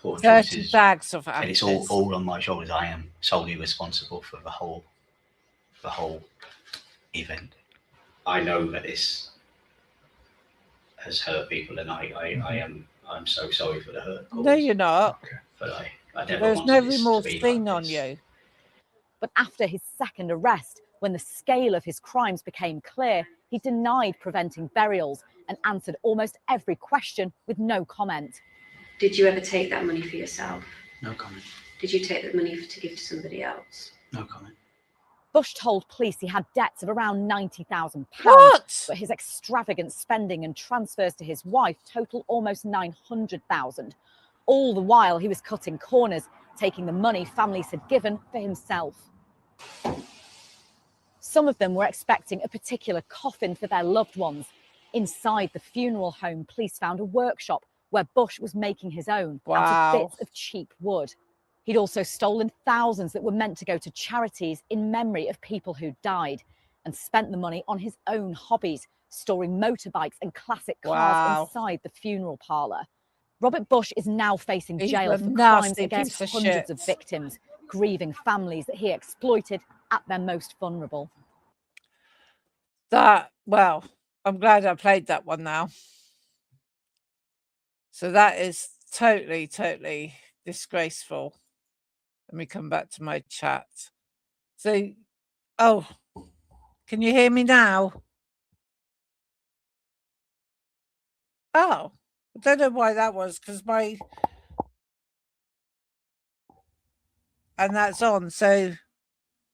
poor 30 choices, bags of ashes. and it's all on my shoulders. I am solely responsible for the whole event. I know that this has hurt people, and I'm so sorry for the hurt. No, you're not. But I never There's wanted no this remorse to be seen like on this. you. But after his second arrest, when the scale of his crimes became clear, he denied preventing burials and answered almost every question with no comment. Did you ever take that money for yourself? No comment. Did you take that money to give to somebody else? No comment. Bush told police he had debts of around £90,000. What? But his extravagant spending and transfers to his wife total almost £900,000. All the while he was cutting corners, taking the money families had given for himself. Some of them were expecting a particular coffin for their loved ones. Inside the funeral home, police found a workshop where Bush was making his own out Wow. of bits of cheap wood. He'd also stolen thousands that were meant to go to charities in memory of people who died, and spent the money on his own hobbies, storing motorbikes and classic cars Wow. inside the funeral parlour. Robert Bush is now facing He's jail a for crimes nasty against piece of hundreds of shit. victims, grieving families that he exploited at their most vulnerable. Well, I'm glad I played that one now. So that is totally, totally disgraceful. Let me come back to my chat. So, oh, can you hear me now? Oh, I don't know why that was, because and that's on. So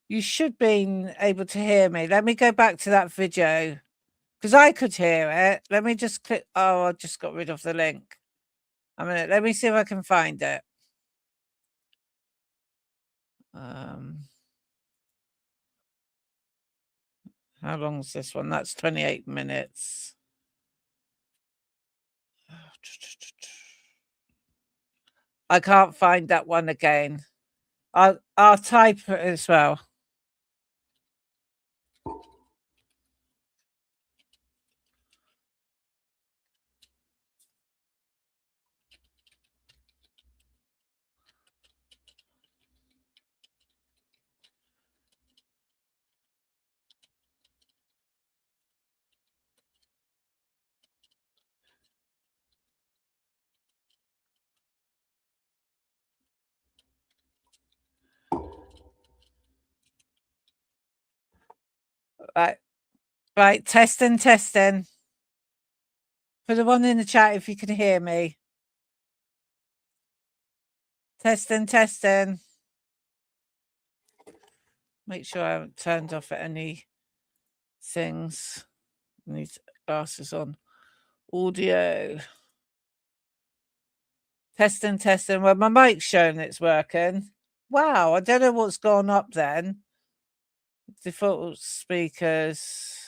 you should be able to hear me. Let me go back to that video, because I could hear it. Let me just click. Oh, I just got rid of the link. A minute. Let me see if I can find it. How long is this one? That's 28 minutes. I can't find that one again. I'll type it as well. Right, testing. Put the one in the chat if you can hear me. Testing. Make sure I haven't turned off any things. Need glasses on. Audio. Testing. Well, my mic's showing it's working. Wow, I don't know what's gone up then. Default speakers.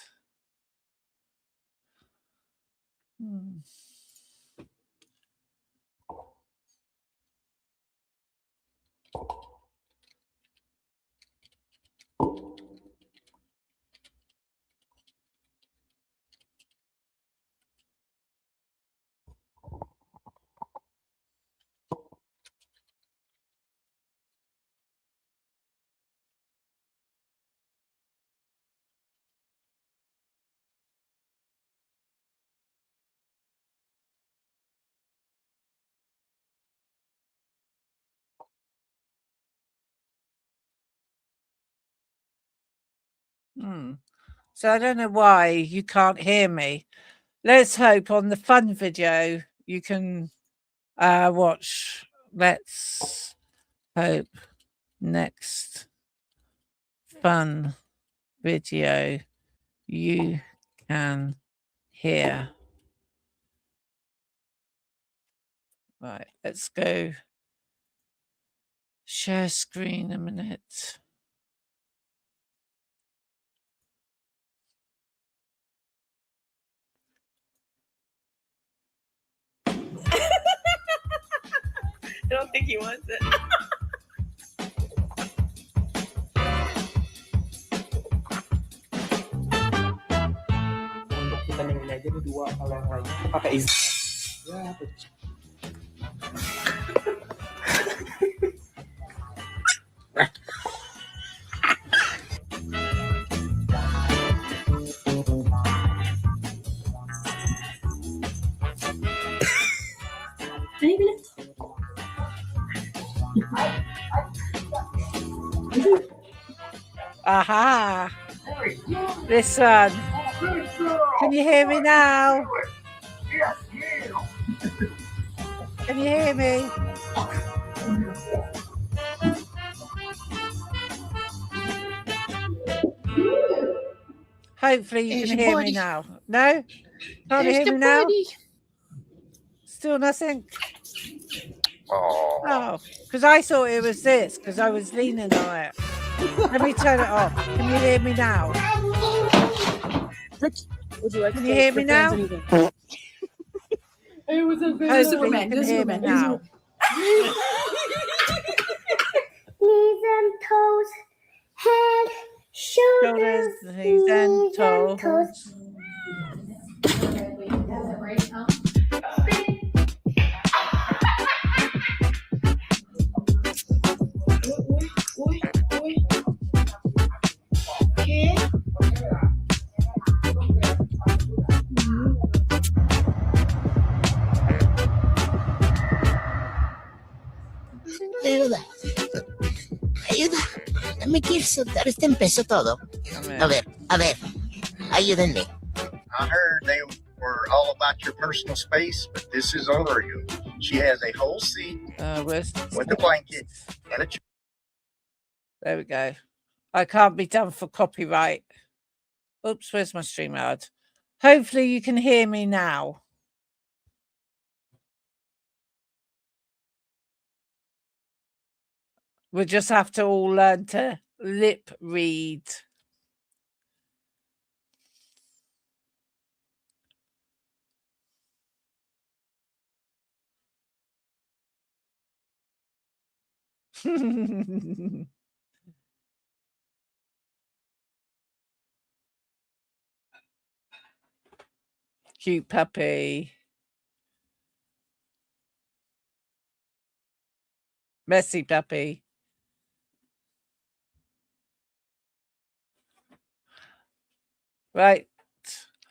So I don't know why you can't hear me. Let's hope on the fun video you can watch. Let's hope next fun video you can hear. Right, let's go share screen a minute. I don't think he wants it. Kita nyanyi aja berdua kalau yang lain pakai izin. Ya, Aha! This one. Can you hear me now? Can you hear me? Hopefully you can hear me now. No? Can't you hear me now? Still nothing? Oh, because I thought it was this, because I was leaning on it. Let me turn it off. Can you hear me now? Would you like Can you hear me now? Who's a Hopefully woman? you can hear me now. Knees and toes, head, shoulders, knees and toes. Ayuda, me quiero soltar, empezó todo. A ver, ayúdenme. I heard they were all about your personal space, but this is over you. She has a whole seat with a blanket and a chair. There we go. I can't be done for copyright. Oops, where's my StreamYard? Hopefully you can hear me now. We'll just have to all learn to lip read. Cute puppy. Messy puppy. Right.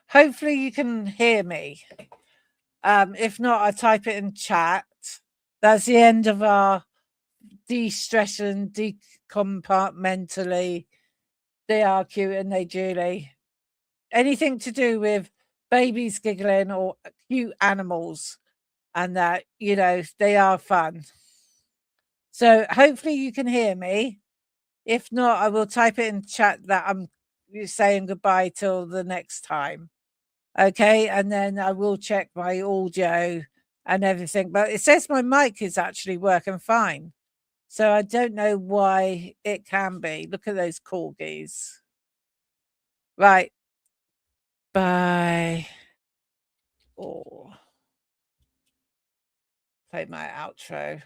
Hopefully you can hear me. If not, I type it in chat. That's the end of our de-stress and decompartmentally. They are cute and they Julie. Anything to do with babies giggling or cute animals and that, you know, they are fun. So hopefully you can hear me. If not, I will type it in chat that I'm saying goodbye till the next time. Okay, and then I will check my audio and everything. But it says my mic is actually working fine. So I don't know why it can be. Look at those corgis. Right. Bye. Oh. Play my outro.